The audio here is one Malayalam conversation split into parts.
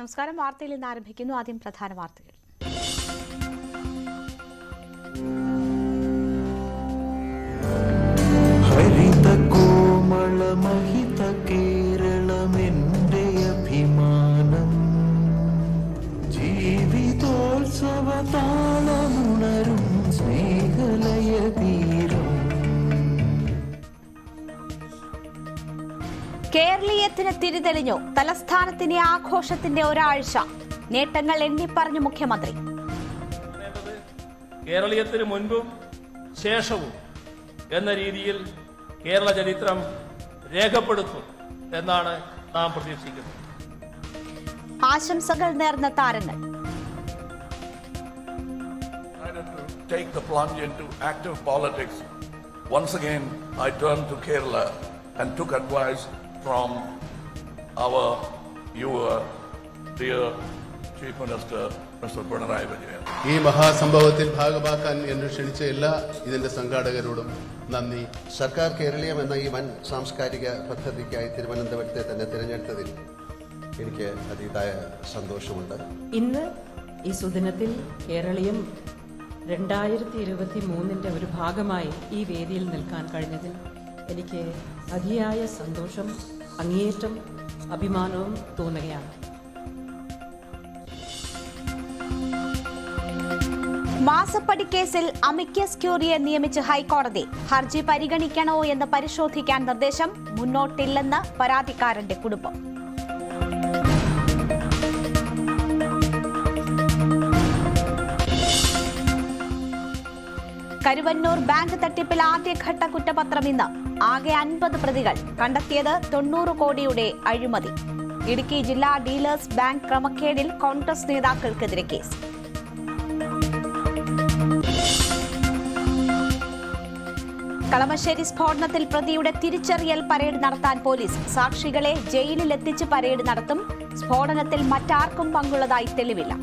നമസ്കാരം. വാർത്തയിൽ നിന്ന് ആരംഭിക്കുന്നു. ആദ്യം പ്രധാന വാർത്തകൾ. ഹരിത കോമള മഹിത കേരളമെന്റെ അഭിമാനം, ജീവിതോത്സവ താളമുണരും സ്നേഹലയ തീരം. കേരളീയത്തിന് തിരിതെളിഞ്ഞു. തലസ്ഥാനത്തിന്റെ ആഘോഷത്തിന്റെ ഒരാഴ്ച. നേട്ടങ്ങൾ എണ്ണിപ്പറഞ്ഞു മുഖ്യമന്ത്രി. കേരളീയത്തിന് മുൻപും ശേഷവും എന്ന രീതിയിൽ കേരള ചരിത്രം രേഖപ്പെടുത്തും എന്നാണ് നാം പ്രതീക്ഷിക്കുന്നത്. ആശംസകൾ നേർന്ന താരങ്ങൾ. Take the plunge into active politics. Once again, I turned to Kerala and took advice from your dear Chief Minister, Mr. Pinarayi Vijayan. ഈ മഹാസംഭവത്തിൽ ഭാഗമാക്കാൻ എന്നെ ക്ഷണിച്ച എല്ലാ ഇതിന്റെ സംഘാടകരോടും നന്ദി. സർക്കാർ കേരളീയം എന്ന ഈ വൻ സാംസ്കാരിക പദ്ധതിക്കായി തിരുവനന്തപുരത്തെ തന്നെ തിരഞ്ഞെടുത്തതിൽ എനിക്ക് അതിയായ സന്തോഷമുണ്ട്. ഇന്ന് ഈ സുദിനത്തിൽ കേരളീയം 2023 ഒരു ഭാഗമായി ഈ വേദിയിൽ നിൽക്കാൻ കഴിഞ്ഞതിൽ എനിക്ക് അതിയായ സന്തോഷം, അങ്ങേയറ്റം അഭിമാനവും തോന്നുകയാണ്. മാസപ്പടി കേസിൽ അമിക്കസ് ക്യൂറിയെ നിയമിച്ച് ഹൈക്കോടതി. ഹർജി പരിഗണിക്കണോ എന്ന് പരിശോധിക്കാൻ നിർദ്ദേശം. മുന്നോട്ടില്ലെന്ന് പരാതിക്കാരന്റെ കുടുംബം. കരുവന്നൂർ ബാങ്ക് തട്ടിപ്പിൽ ആദ്യഘട്ട കുറ്റപത്രം ഇന്ന്. ആകെ 50 പ്രതികൾ. കണ്ടെത്തിയത് 90 കോടിയുടെ അഴിമതി. ഇടുക്കി ജില്ലാ ഡീലേഴ്സ് ബാങ്ക് ക്രമക്കേടിൽ കോൺഗ്രസ് നേതാക്കൾക്കെതിരെ കേസ്. കളമശ്ശേരി സ്ഫോടനത്തിൽ പ്രതിയുടെ തിരിച്ചറിയൽ പരേഡ് നടത്താൻ പോലീസ്. സാക്ഷികളെ ജയിലിലെത്തിച്ച് പരേഡ് നടത്തും. സ്ഫോടനത്തിൽ മറ്റാർക്കും പങ്കുള്ളതായി തെളിവില്ല.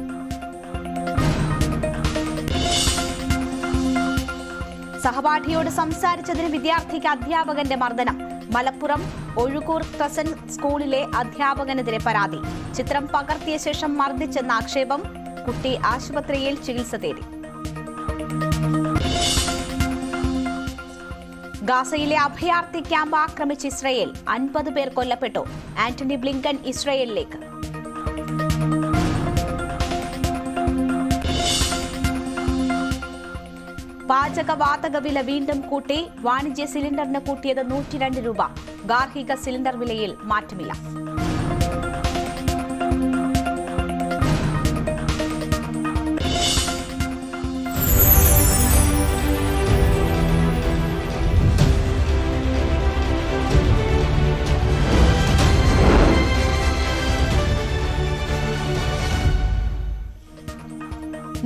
സഹപാഠിയോട് സംസാരിച്ചതിന് വിദ്യാർത്ഥിക്ക് അധ്യാപകന്റെ മർദ്ദനം. മലപ്പുറം ഒഴുകൂർ ക്രസന്റ് സ്കൂളിലെ അധ്യാപകനെതിരെ പരാതി. ചിത്രം പകർത്തിയ ശേഷം മർദ്ദിച്ചെന്ന ആക്ഷേപം. കുട്ടി ആശുപത്രിയിൽ ചികിത്സ തേടി. ഗാസയിലെ അഭയാർത്ഥി ക്യാമ്പ് ആക്രമിച്ച് ഇസ്രയേൽ. 50 പേർ കൊല്ലപ്പെട്ടു. ആന്റണി ബ്ലിങ്കൻ ഇസ്രയേലിലേക്ക്. പാചകവാതക വില വീണ്ടും കൂട്ടി. വാണിജ്യ സിലിണ്ടറിന് കൂട്ടിയത് 102 രൂപ. ഗാർഹിക സിലിണ്ടർ വിലയിൽ മാറ്റമില്ല.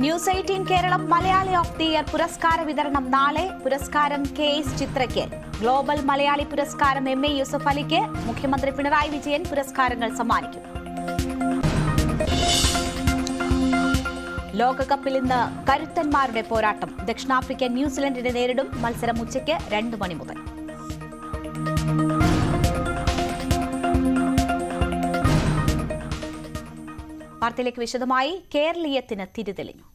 News 18 Keralam Malayali of the year പുരസ്കാര വിതരണം നാളെ. പുരസ്കാരം KS ചിത്രയ്ക്ക്. ഗ്ലോബൽ മലയാളി പുരസ്കാരം MA യൂസഫ് അലിക്ക്. മുഖ്യമന്ത്രി പിണറായി വിജയൻ പുരസ്കാരങ്ങൾ സമ്മാനിക്കും. ലോകകപ്പിൽ ഇന്ന് കരുത്തന്മാരുടെ പോരാട്ടം. ദക്ഷിണാഫ്രിക്ക ന്യൂസിലൻഡിനെ നേരിടും. മത്സരം ഉച്ചയ്ക്ക് 2 മണി മുതൽ. വാർത്തയിലേക്ക് വിശദമായി. കേരളീയത്തിന് തിരിതെളിഞ്ഞു.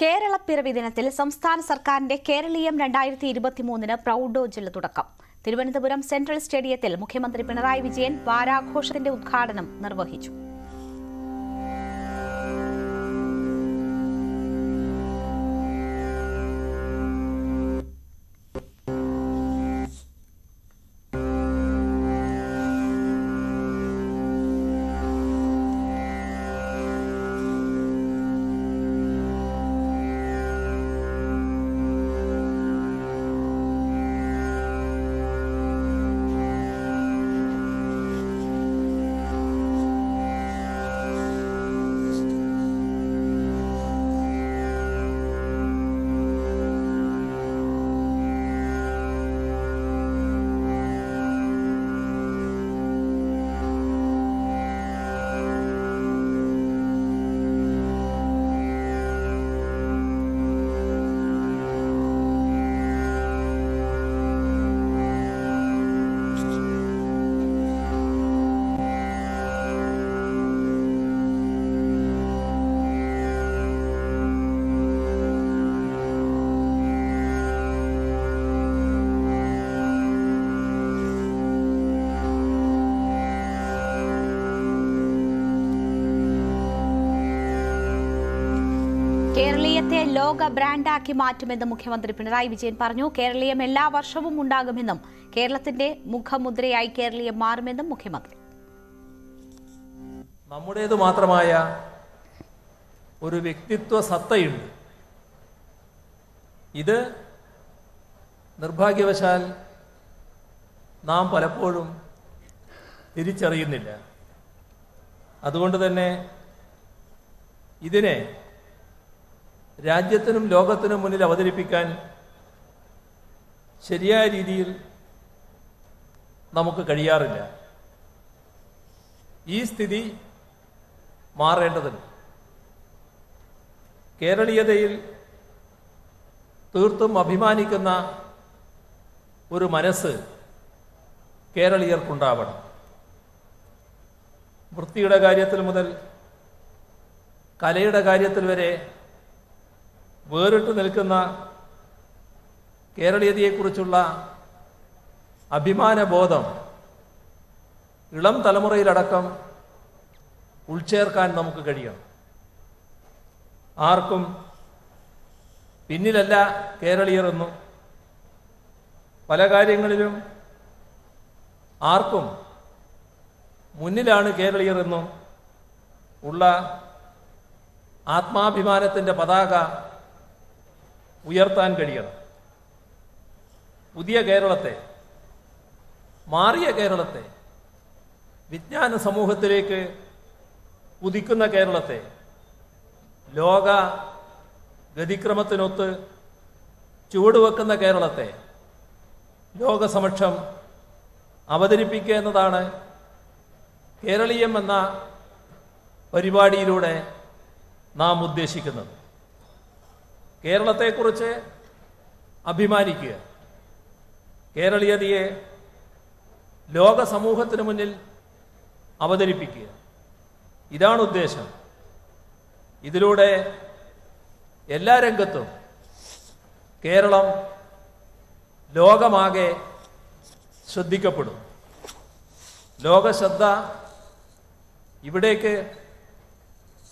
കേരളപ്പിറവി ദിനത്തിൽ സംസ്ഥാന സർക്കാരിന്റെ കേരളീയം 2023 പ്രൗഢോജ്വല തുടക്കം. തിരുവനന്തപുരം സെൻട്രൽ സ്റ്റേഡിയത്തിൽ മുഖ്യമന്ത്രി പിണറായി വിജയൻ വാരാഘോഷത്തിന്റെ ഉദ്ഘാടനം നിർവഹിച്ചു. കേരളീയത്തെ ലോക ബ്രാൻഡാക്കി മാറ്റുമെന്ന് മുഖ്യമന്ത്രി പിണറായി വിജയൻ പറഞ്ഞു. കേരളീയം എല്ലാ വർഷവും ഉണ്ടാകുമെന്നും കേരളത്തിന്റെ മുഖമുദ്രയായി കേരളീയം മാറുമെന്നും മുഖ്യമന്ത്രി. നമ്മുടേത് മാത്രമായ ഒരു വ്യക്തിത്വ സത്തയുണ്ട്. ഇത് നിർഭാഗ്യവശാൽ നാം പലപ്പോഴും തിരിച്ചറിയുന്നില്ല. അതുകൊണ്ട് തന്നെ ഇതിനെ രാജ്യത്തിനും ലോകത്തിനും മുന്നിൽ അവതരിപ്പിക്കാൻ ശരിയായ രീതിയിൽ നമുക്ക് കഴിയാറില്ല. ഈ സ്ഥിതി മാറേണ്ടതുണ്ട്. കേരളീയതയിൽ തീർത്തും അഭിമാനിക്കുന്ന ഒരു മനസ്സ് കേരളീയർക്കുണ്ടാവണം. വൃത്തിയുടെ കാര്യത്തിൽ മുതൽ കലയുടെ കാര്യത്തിൽ വരെ വേറിട്ട് നിൽക്കുന്ന കേരളീയതയെക്കുറിച്ചുള്ള അഭിമാനബോധം ഇളം തലമുറയിലടക്കം ഉൾച്ചേർക്കാൻ നമുക്ക് കഴിയണം. ആർക്കും പിന്നിലല്ല കേരളീയരെന്നും പല കാര്യങ്ങളിലും ആർക്കും മുന്നിലാണ് കേരളീയരെന്നും ഉള്ള ആത്മാഭിമാനത്തിൻ്റെ പതാക ഉയർത്താൻ കഴിയണം. പുതിയ കേരളത്തെ, മാറിയ കേരളത്തെ, വിജ്ഞാന സമൂഹത്തിലേക്ക് ഉദിക്കുന്ന കേരളത്തെ, ലോക ഗതിക്രമത്തിനൊത്ത് ചുവടുവെക്കുന്ന കേരളത്തെ ലോകസമക്ഷം അവതരിപ്പിക്കുക എന്നതാണ് കേരളീയം എന്ന പരിപാടിയിലൂടെ നാം ഉദ്ദേശിക്കുന്നത്. കേരളത്തെക്കുറിച്ച് അഭിമാനിക്കുക, കേരളീയതയെ ലോക സമൂഹത്തിന് മുന്നിൽ അവതരിപ്പിക്കുക, ഇതാണ് ഉദ്ദേശം. ഇതിലൂടെ എല്ലാ രംഗത്തും കേരളം ലോകമാകെ ശ്രദ്ധിക്കപ്പെടും. ലോകശ്രദ്ധ ഇവിടേക്ക്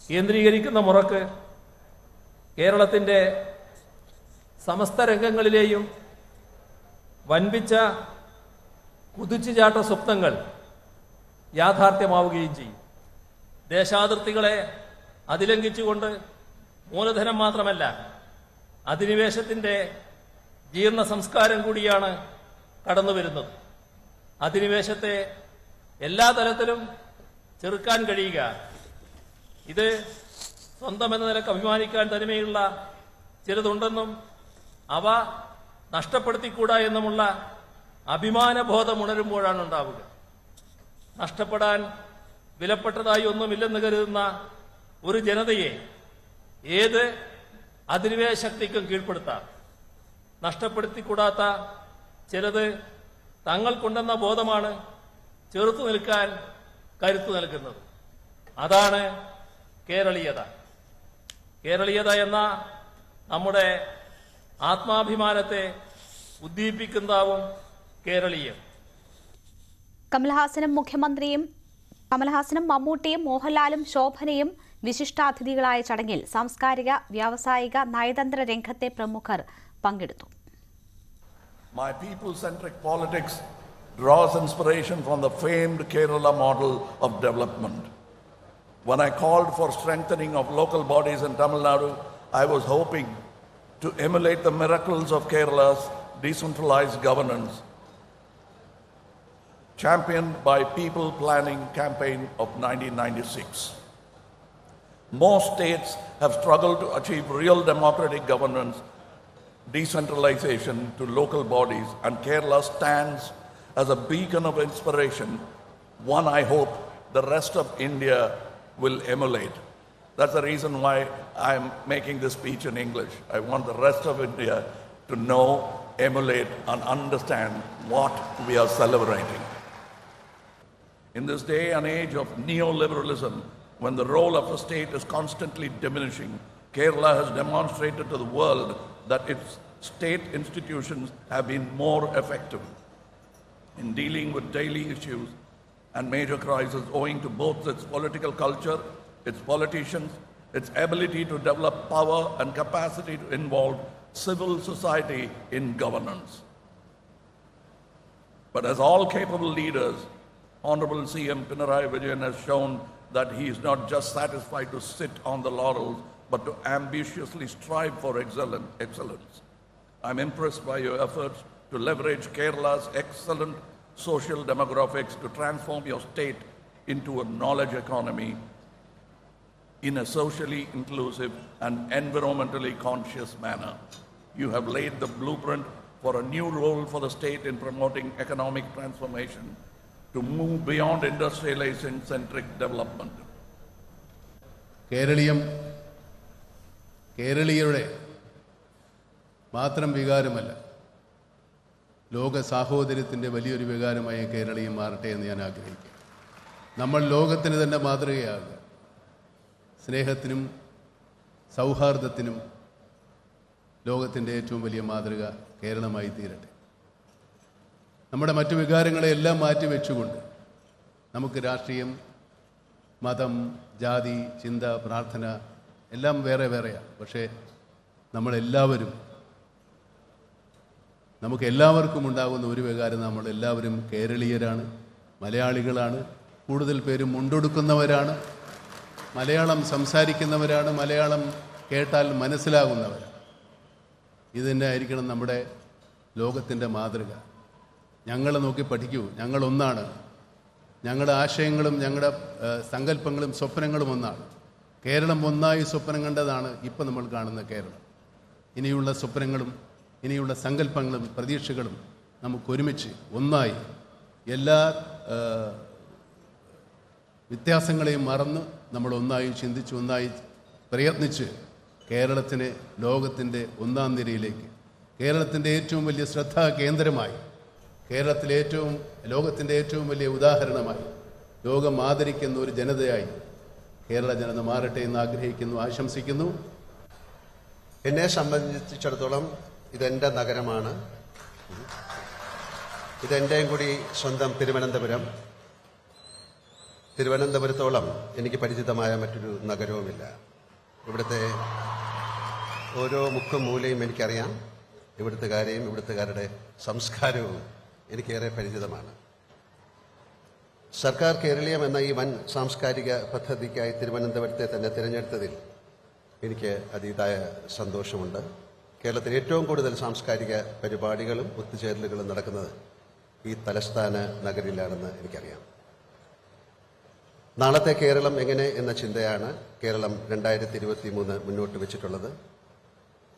കേന്ദ്രീകരിക്കുന്ന മുറക്ക് കേരളത്തിൻ്റെ സമസ്ത രംഗങ്ങളിലെയും വൻപിച്ച കുതിച്ചുചാട്ട സ്വപ്നങ്ങൾ യാഥാർത്ഥ്യമാവുകയും ചെയ്യും. ദേശാതിർത്തികളെ അതിലംഘിച്ചുകൊണ്ട് മൂലധനം മാത്രമല്ല, അധിനിവേശത്തിൻ്റെ ജീർണ സംസ്കാരം കൂടിയാണ് കടന്നു വരുന്നത്. അധിനിവേശത്തെ എല്ലാ തലത്തിലും ചെറുക്കാൻ കഴിയുക, ഇത് സ്വന്തം എന്ന നിലക്ക് അഭിമാനിക്കാൻ തനിമയുള്ള ചിലതുണ്ടെന്നും അവ നഷ്ടപ്പെടുത്തിക്കൂടാ എന്നുമുള്ള അഭിമാനബോധം ഉണരുമ്പോഴാണ് ഉണ്ടാവുക. നഷ്ടപ്പെടാൻ വിലപ്പെട്ടതായി ഒന്നുമില്ലെന്ന് കരുതുന്ന ഒരു ജനതയെ ഏത് അധിനിവേശ ശക്തിക്കും കീഴ്പ്പെടുത്താം. നഷ്ടപ്പെടുത്തിക്കൂടാത്ത ചിലത് തങ്ങൾക്കുണ്ടെന്ന ബോധമാണ് ചെറുത്തു നിൽക്കാൻ കരുത്തു നൽകുന്നത്. അതാണ് കേരളീയത. കേരളീയത എന്ന നമ്മുടെ ആത്മാഭിമാനത്തെ ഉദ്ദീപിക്കുന്നതാവും കേരളീയം. കമൽഹാസനും മമ്മൂട്ടിയും മോഹൻലാലും ശോഭനയും വിശിഷ്ടാതിഥികളായ ചടങ്ങിൽ സാംസ്കാരിക, വ്യാവസായിക, നയതന്ത്ര രംഗത്തെ പ്രമുഖർ പങ്കെടുത്തു. My people-centric politics draws inspiration from the famed Kerala model of development. When I called for strengthening of local bodies in Tamil Nadu, I was hoping to emulate the miracles of Kerala's decentralized governance, championed by People Planning Campaign of 1996. Most states have struggled to achieve real democratic governance, decentralization to local bodies, and Kerala stands as a beacon of inspiration, one I hope the rest of India will emulate. That's the reason why I'm making this speech in English. I want the rest of India to know, emulate, and understand what we are celebrating. In this day and age of neoliberalism, when the role of a state is constantly diminishing, Kerala has demonstrated to the world that its state institutions have been more effective in dealing with daily issues and major crises owing to both its political culture, its politicians, its ability to develop power and capacity to involve civil society in governance. But as all capable leaders, Honorable CM Pinarayi Vijayan has shown that he is not just satisfied to sit on the laurels, but to ambitiously strive for excellence. I'm impressed by your efforts to leverage Kerala's excellent social demographics to transform your state into a knowledge economy in a socially inclusive and environmentally conscious manner. You have laid the blueprint for a new role for the state in promoting economic transformation to move beyond industrialization-centric development. കേരളീയരുടെ മാത്രം വികാരമല്ല, ലോക സാഹോദര്യത്തിൻ്റെ വലിയൊരു വികാരമായി കേരളീയം മാറട്ടെ എന്ന് ഞാൻ ആഗ്രഹിക്കുന്നു. നമ്മൾ ലോകത്തിന് തന്നെ മാതൃകയാകുക. സ്നേഹത്തിനും സൗഹാർദ്ദത്തിനും ലോകത്തിൻ്റെ ഏറ്റവും വലിയ മാതൃക കേരളമായി തീരട്ടെ. നമ്മുടെ മറ്റു വികാരങ്ങളെല്ലാം മാറ്റിവെച്ചുകൊണ്ട് നമുക്ക് രാഷ്ട്രീയം, മതം, ജാതി, ചിന്ത, പ്രാർത്ഥന എല്ലാം വേറെ വേറെയാണ്. പക്ഷേ നമുക്ക് എല്ലാവർക്കും ഉണ്ടാകുന്ന ഒരു വികാരം, നമ്മളെല്ലാവരും കേരളീയരാണ്, മലയാളികളാണ്. കൂടുതൽ പേരും മുണ്ടൊടുക്കുന്നവരാണ്, മലയാളം സംസാരിക്കുന്നവരാണ്, മലയാളം കേട്ടാൽ മനസ്സിലാകുന്നവരാണ്. ഇത് തന്നെ ആയിരിക്കണം നമ്മുടെ ലോകത്തിൻ്റെ മാതൃക. ഞങ്ങളെ നോക്കി പഠിക്കൂ, ഞങ്ങളൊന്നാണ്. ഞങ്ങളുടെ ആശയങ്ങളും ഞങ്ങളുടെ സങ്കല്പങ്ങളും സ്വപ്നങ്ങളും ഒന്നാണ്. കേരളം ഒന്നായി സ്വപ്നം കണ്ടതാണ് ഇപ്പം നമ്മൾ കാണുന്ന കേരളം. ഇനിയുള്ള സ്വപ്നങ്ങളും ഇനിയുള്ള സങ്കല്പങ്ങളും പ്രതീക്ഷകളും നമുക്കൊരുമിച്ച് ഒന്നായി എല്ലാ വ്യത്യാസങ്ങളെയും മറന്ന് നമ്മൾ ഒന്നായി ചിന്തിച്ച് ഒന്നായി പ്രയത്നിച്ച് കേരളത്തിനെ ലോകത്തിൻ്റെ ഒന്നാം നിരയിലേക്ക്, കേരളത്തിൻ്റെ ഏറ്റവും വലിയ ശ്രദ്ധാ കേന്ദ്രമായി, ലോകത്തിൻ്റെ ഏറ്റവും വലിയ ഉദാഹരണമായി, ലോകം ആദരിക്കുന്ന ഒരു ജനതയായി കേരള ജനത മാറട്ടെ എന്ന് ആഗ്രഹിക്കുന്നു, ആശംസിക്കുന്നു. എന്നെ സംബന്ധിച്ചിടത്തോളം ഇതെൻ്റെ നഗരമാണ്. ഇതെൻ്റെയും കൂടി സ്വന്തം തിരുവനന്തപുരം. തിരുവനന്തപുരത്തോളം എനിക്ക് പരിചിതമായ മറ്റൊരു നഗരവുമില്ല. ഇവിടുത്തെ ഓരോ മുക്കും മൂലയും എനിക്കറിയാം. ഇവിടുത്തുകാരെയും ഇവിടുത്തുകാരുടെ സംസ്കാരവും എനിക്കേറെ പരിചിതമാണ്. സർക്കാർ കേരളീയം എന്ന ഈ വൻ സാംസ്കാരിക പദ്ധതിക്കായി തിരുവനന്തപുരത്തെ തന്നെ തിരഞ്ഞെടുത്തതിൽ എനിക്ക് അതീതായ സന്തോഷമുണ്ട്. കേരളത്തിൽ ഏറ്റവും കൂടുതൽ സാംസ്കാരിക പരിപാടികളും ഒത്തുചേരലുകളും നടക്കുന്നത് ഈ തലസ്ഥാന നഗരിലാണെന്ന് എനിക്കറിയാം. നാളത്തെ കേരളം എങ്ങനെ എന്ന ചിന്തയാണ് കേരളം 2023 മുന്നോട്ട് വെച്ചിട്ടുള്ളത്.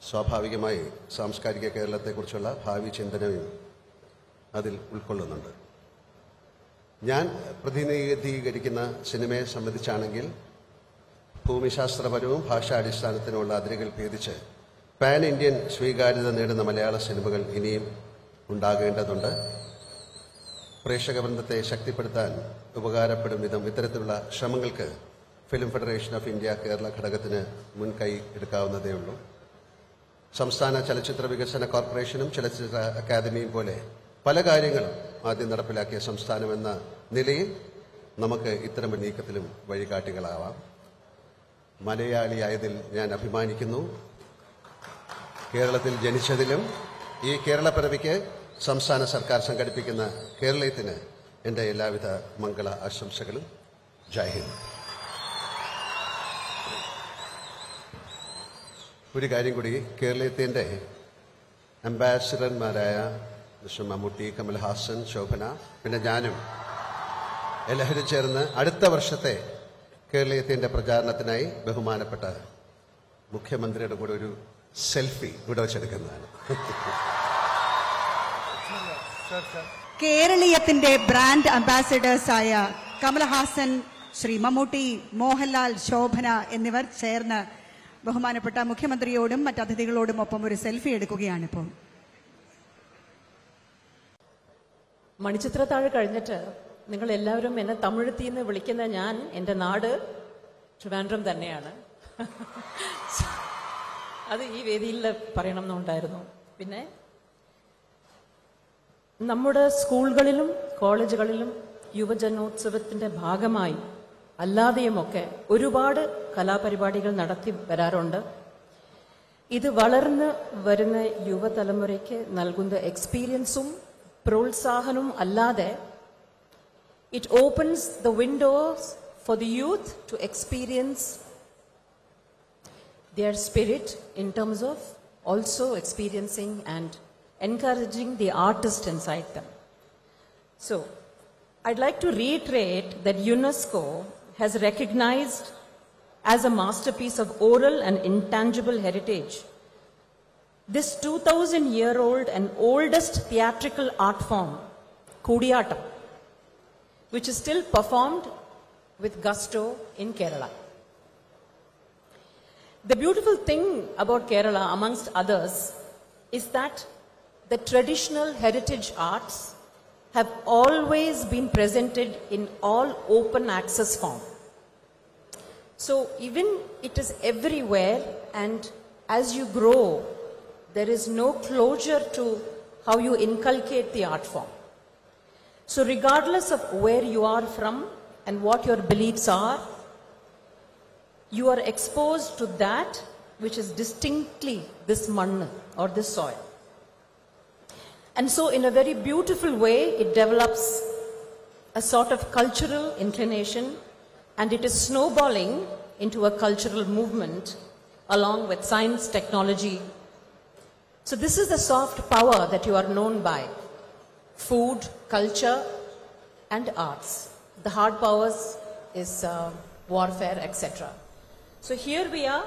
സ്വാഭാവികമായി സാംസ്കാരിക കേരളത്തെക്കുറിച്ചുള്ള ഭാവി ചിന്തനയും അതിൽ ഉൾക്കൊള്ളുന്നുണ്ട്. ഞാൻ പ്രതിനിധീകരിക്കുന്ന സിനിമയെ സംബന്ധിച്ചാണെങ്കിൽ ഭൂമിശാസ്ത്രപരവും ഭാഷാടിസ്ഥാനത്തിനുമുള്ള അതിരുകൾ ഭേദിച്ച് പാൻ ഇന്ത്യൻ സ്വീകാര്യത നേടുന്ന മലയാള സിനിമകൾ ഇനിയും ഉണ്ടാകേണ്ടതുണ്ട്. പ്രേക്ഷക ബന്ധത്തെ ശക്തിപ്പെടുത്താൻ ഉപകാരപ്പെടും വിധം ഇത്തരത്തിലുള്ള ശ്രമങ്ങൾക്ക് film federation of India Kerala ഘടകത്തിന് മുൻകൈ എടുക്കാവുന്നതേ ഉള്ളൂ. സംസ്ഥാന ചലച്ചിത്ര വികസന കോർപ്പറേഷനും ചലച്ചിത്ര അക്കാദമിയും പോലെ പല കാര്യങ്ങളും ആദ്യം നടപ്പിലാക്കിയ സംസ്ഥാനമെന്ന നിലയിൽ നമുക്ക് ഇത്തരം നീക്കത്തിലും വഴികാട്ടികളാവാം. മലയാളിയായതിൽ ഞാൻ അഭിമാനിക്കുന്നു. കേരളത്തിൽ ജനിച്ചതിലും ഈ കേരളപ്പിറവിക്ക് സംസ്ഥാന സർക്കാർ സംഘടിപ്പിക്കുന്ന കേരളീയത്തിന് എൻ്റെ എല്ലാവിധ മംഗള ആശംസകളും. ജയ് ഹിന്ദ്. ഒരു കാര്യം കൂടി, കേരളീയത്തിൻ്റെ അംബാസിഡർമാരായ മിസ്റ്റർ മമ്മൂട്ടി, കമൽഹാസൻ, ശോഭന, പിന്നെ ഞാനും എല്ലാവരും ചേർന്ന് അടുത്ത വർഷത്തെ കേരളീയത്തിൻ്റെ പ്രചാരണത്തിനായി ബഹുമാനപ്പെട്ട മുഖ്യമന്ത്രിയുടെ കൂടെ ഒരു സെൽഫി ഇവിടെ വെച്ചെടുക്കുന്നതാണ്. കേരളീയത്തിന്റെ ബ്രാൻഡ് അംബാസിഡേഴ്സായ കമൽഹാസൻ, ശ്രീ മമ്മൂട്ടി, മോഹൻലാൽ, ശോഭന എന്നിവർ ചേർന്ന് ബഹുമാനപ്പെട്ട മുഖ്യമന്ത്രിയോടും മറ്റ് അതിഥികളോടും ഒപ്പം ഒരു സെൽഫി എടുക്കുകയാണിപ്പോൾ. മണിച്ചിത്രത്താഴ് കഴിഞ്ഞിട്ട് നിങ്ങൾ എല്ലാവരും എന്നെ തമിഴത്തിന്ന് വിളിക്കുന്ന ഞാൻ, എൻ്റെ നാട് ട്രിവാൻഡ്രം തന്നെയാണ്. അത് ഈ വേദിയിൽ പറയണം എന്നുണ്ടായിരുന്നു. പിന്നെ നമ്മുടെ സ്കൂളുകളിലും കോളേജുകളിലും യുവജനോത്സവത്തിൻ്റെ ഭാഗമായി അല്ലാതെയുമൊക്കെ ഒരുപാട് കലാപരിപാടികൾ നടത്തി വരാറുണ്ട്. ഇത് വളർന്ന് വരുന്ന യുവതലമുറയ്ക്ക് നൽകുന്ന എക്സ്പീരിയൻസും പ്രോത്സാഹനവും അല്ലാതെ it opens the windows for the youth to experience their spirit in terms of also experiencing and encouraging the artist inside them. So, I'd like to reiterate that UNESCO has recognized as a masterpiece of oral and intangible heritage this 2000-year-old and oldest theatrical art form, Kudiyattam, which is still performed with gusto in Kerala. The beautiful thing about Kerala, amongst others, is that the traditional heritage arts have always been presented in all open access form. So even it is everywhere, and as you grow, there is no closure to how you inculcate the art form. So regardless of where you are from and what your beliefs are, you are exposed to that which is distinctly this manna or this soil. And so in a very beautiful way, it develops a sort of cultural inclination, and it is snowballing into a cultural movement along with science, technology. So this is the soft power that you are known by: food, culture, and arts. The hard powers is warfare, etc. So here we are.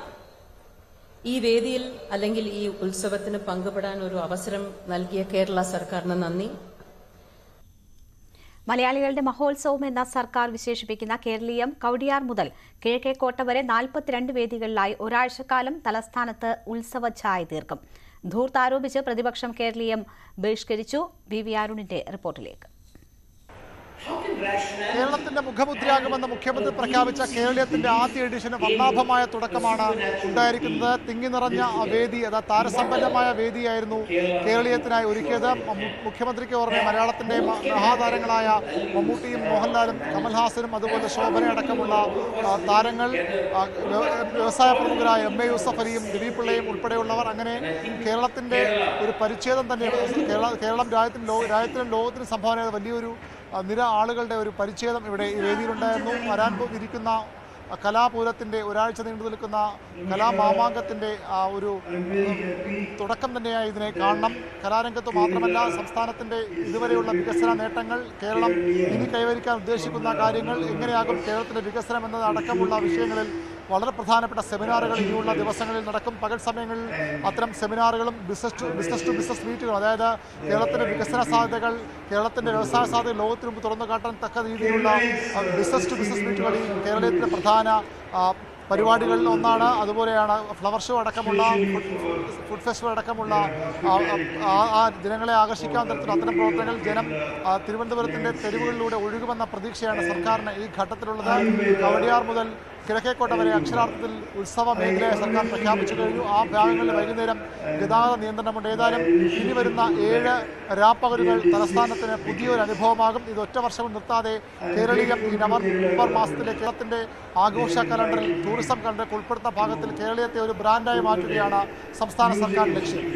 ഈ വേദിയിൽ അല്ലെങ്കിൽ ഈ ഉത്സവത്തിന് പങ്കുപെടാൻ ഒരു അവസരം നൽകിയ കേരള സർക്കാരിന് നന്ദി. മലയാളികളുടെ മഹോത്സവം എന്ന സർക്കാർ വിശേഷിപ്പിക്കുന്ന കേരളീയം കവടിയാർ മുതൽ കിഴക്കേക്കോട്ട വരെ 42 വേദികളിലായി ഒരാഴ്ചക്കാലം തലസ്ഥാനത്ത് ഉത്സവ ഛായ തീർക്കും. ധൂർത്ത് ആരോപിച്ച് പ്രതിപക്ഷം കേരളീയം ബഹിഷ്കരിച്ചു. വി അരുണിന്റെ റിപ്പോർട്ടിലേക്ക്. കേരളത്തിന്റെ മുഖമുദ്രയാകുമെന്ന് മുഖ്യമന്ത്രി പ്രഖ്യാപിച്ച കേരളീയത്തിന്റെ ആദ്യ എഡിഷന് വർണ്ണാഭമായ തുടക്കമാണ് ഉണ്ടായിരിക്കുന്നത്. തിങ്ങി നിറഞ്ഞ വേദി, താരസമ്പന്നമായ വേദിയായിരുന്നു കേരളീയത്തിനായി ഒരുക്കിയത്. മുഖ്യമന്ത്രിക്ക് പുറമെ മലയാളത്തിന്റെ മഹാതാരങ്ങളായ മമ്മൂട്ടിയും മോഹൻലാലും കമൽഹാസനും അതുപോലെ ശോഭനയടക്കമുള്ള താരങ്ങൾ, വ്യവസായ പ്രമുഖരായ MA യൂസഫ് അലിയും ദിലീപ് പിള്ളയും ഉൾപ്പെടെയുള്ളവർ, അങ്ങനെ കേരളത്തിന്റെ ഒരു പരിച്ഛേദം തന്നെ, കേരളം രാജ്യത്തിനും ലോകത്തിനും സംഭാവന ചെയ്ത വലിയൊരു നിര ആളുകളുടെ ഒരു പരിച്ഛേദം ഇവിടെ ഈ വേദിയിലുണ്ടായിരുന്നു. വരാൻ ഇരിക്കുന്ന കലാപൂരത്തിൻ്റെ, ഒരാഴ്ച നീണ്ടു നിൽക്കുന്ന കലാമാമാങ്കത്തിൻ്റെ ഒരു തുടക്കം തന്നെയായി ഇതിനെ കാണണം. കലാരംഗത്ത് മാത്രമല്ല, സംസ്ഥാനത്തിൻ്റെ ഇതുവരെയുള്ള വികസന നേട്ടങ്ങൾ, കേരളം ഇനി കൈവരിക്കാൻ ഉദ്ദേശിക്കുന്ന കാര്യങ്ങൾ, എങ്ങനെയാകും കേരളത്തിൻ്റെ വികസനം എന്നതടക്കമുള്ള വിഷയങ്ങളിൽ വളരെ പ്രധാനപ്പെട്ട സെമിനാറുകൾ ഇനിയുള്ള ദിവസങ്ങളിൽ നടക്കും. പകൽ സമയങ്ങളിൽ അത്തരം സെമിനാറുകളും ബിസിനസ് ടു ബിസിനസ് മീറ്റുകൾ, അതായത് കേരളത്തിൻ്റെ വികസന സാധ്യതകൾ, കേരളത്തിൻ്റെ വ്യവസായ സാധ്യതകൾ ലോകത്തിന് മുമ്പ് തുറന്നു കാട്ടാൻ തക്ക രീതിയിലുള്ള ബിസിനസ് ടു ബിസിനസ് മീറ്റുകൾ ഈ കേരളത്തിൻ്റെ പ്രധാന പരിപാടികളിൽ ഒന്നാണ്. അതുപോലെയാണ് ഫ്ലവർ ഷോ അടക്കമുള്ള, ഫുഡ് ഫെസ്റ്റിവൽ അടക്കമുള്ള ആ ജനങ്ങളെ ആകർഷിക്കാൻ തരത്തിൽ അത്തരം പ്രവർത്തനങ്ങൾ ജനം തിരുവനന്തപുരത്തിൻ്റെ തെരുവുകളിലൂടെ ഒഴുകുമെന്ന പ്രതീക്ഷയാണ് സർക്കാരിന് ഈ ഘട്ടത്തിലുള്ളത്. കവടിയാർ മുതൽ കിഴക്കേക്കോട്ട വരെ അക്ഷരാർത്ഥത്തിൽ ഉത്സവ മേഖലയെ സർക്കാർ പ്രഖ്യാപിച്ചു കഴിഞ്ഞു. ആ ഭാഗങ്ങളിൽ വൈകുന്നേരം ഗതാഗത നിയന്ത്രണമുണ്ട്. ഏതായാലും ഇനി വരുന്ന 7 രാപ്പകലുകൾ തലസ്ഥാനത്തിന് പുതിയൊരു അനുഭവമാകും. ഇത് ഒറ്റ വർഷവും നിർത്താതെ കേരളീയം ഈ നവംബർ മാസത്തിലെ കേരളത്തിൻ്റെ ആഘോഷ കലണ്ടറിൽ, ടൂറിസം കലണ്ടറിൽ ഉൾപ്പെടുത്തുന്ന ഭാഗത്തിൽ കേരളീയത്തെ ഒരു ബ്രാൻഡായി മാറ്റുകയാണ് സംസ്ഥാന സർക്കാർ ലക്ഷ്യം.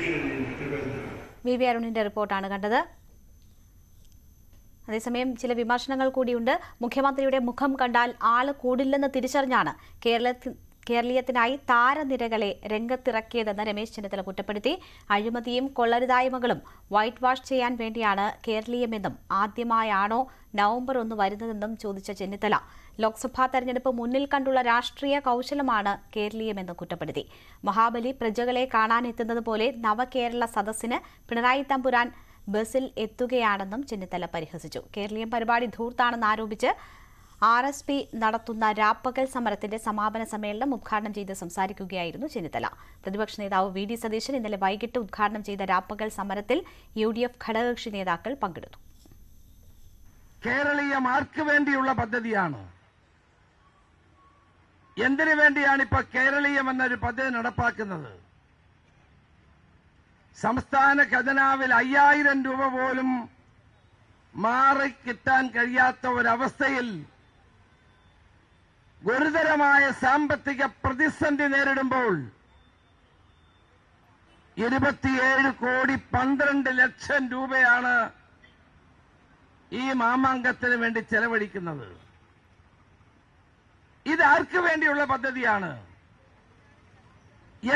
വി അരുണിന്റെ റിപ്പോർട്ടാണ് കണ്ടത്. അതേസമയം ചില വിമർശനങ്ങൾ കൂടിയുണ്ട്. മുഖ്യമന്ത്രിയുടെ മുഖം കണ്ടാൽ ആള് കൂടില്ലെന്ന് തിരിച്ചറിഞ്ഞാണ് കേരളീയത്തിനായി താരനിരകളെ രംഗത്തിറക്കിയതെന്ന് രമേശ് ചെന്നിത്തല കുറ്റപ്പെടുത്തി. അഴിമതിയും കൊള്ളരുതായ്മകളും വൈറ്റ് വാഷ് ചെയ്യാൻ വേണ്ടിയാണ് കേരളീയമെന്നും ആദ്യമായാണോ നവംബർ 1 വരുന്നതെന്നും ചോദിച്ച ചെന്നിത്തല ലോക്സഭാ തെരഞ്ഞെടുപ്പ് മുന്നിൽ കണ്ടുള്ള രാഷ്ട്രീയ കൗശലമാണ് കേരളീയമെന്ന് കുറ്റപ്പെടുത്തി. മഹാബലി പ്രജകളെ കാണാനെത്തുന്നത് പോലെ നവകേരള സദസ്സിന് പിണറായി തമ്പുരാൻ ബസിൽ എത്തുകയാണെന്നും ചെന്നിത്തല പരിഹസിച്ചു. കേരളീയം പരിപാടി ധൂർത്താണെന്ന് ആരോപിച്ച് RSP നടത്തുന്ന രാപ്പകൽ സമരത്തിന്റെ സമാപന സമ്മേളനം ഉദ്ഘാടനം ചെയ്ത് സംസാരിക്കുകയായിരുന്നു ചെന്നിത്തല. പ്രതിപക്ഷ നേതാവ് VD സതീശൻ ഇന്നലെ വൈകിട്ട് ഉദ്ഘാടനം ചെയ്ത രാപ്പകൽ സമരത്തിൽ UDF ഘടകകക്ഷി നേതാക്കൾ പങ്കെടുത്തു. കേരളീയം ആർക്ക് വേണ്ടിയുള്ള പദ്ധതിയാണ്? എന്തിനു വേണ്ടിയാണ് ഇപ്പോൾ കേരളീയം എന്നൊരു പദ്ധതി നടപ്പാക്കുന്നത്? സംസ്ഥാന ഖജനാവിൽ 5000 രൂപ പോലും മാറി കിട്ടാൻ കഴിയാത്ത ഒരവസ്ഥയിൽ ഗുരുതരമായ സാമ്പത്തിക പ്രതിസന്ധി നേരിടുമ്പോൾ 27 കോടി 12 ലക്ഷം രൂപയാണ് ഈ മാമാങ്കത്തിന് വേണ്ടി ചെലവഴിക്കുന്നത്. ഇത് ആർക്ക് വേണ്ടിയുള്ള പദ്ധതിയാണ്?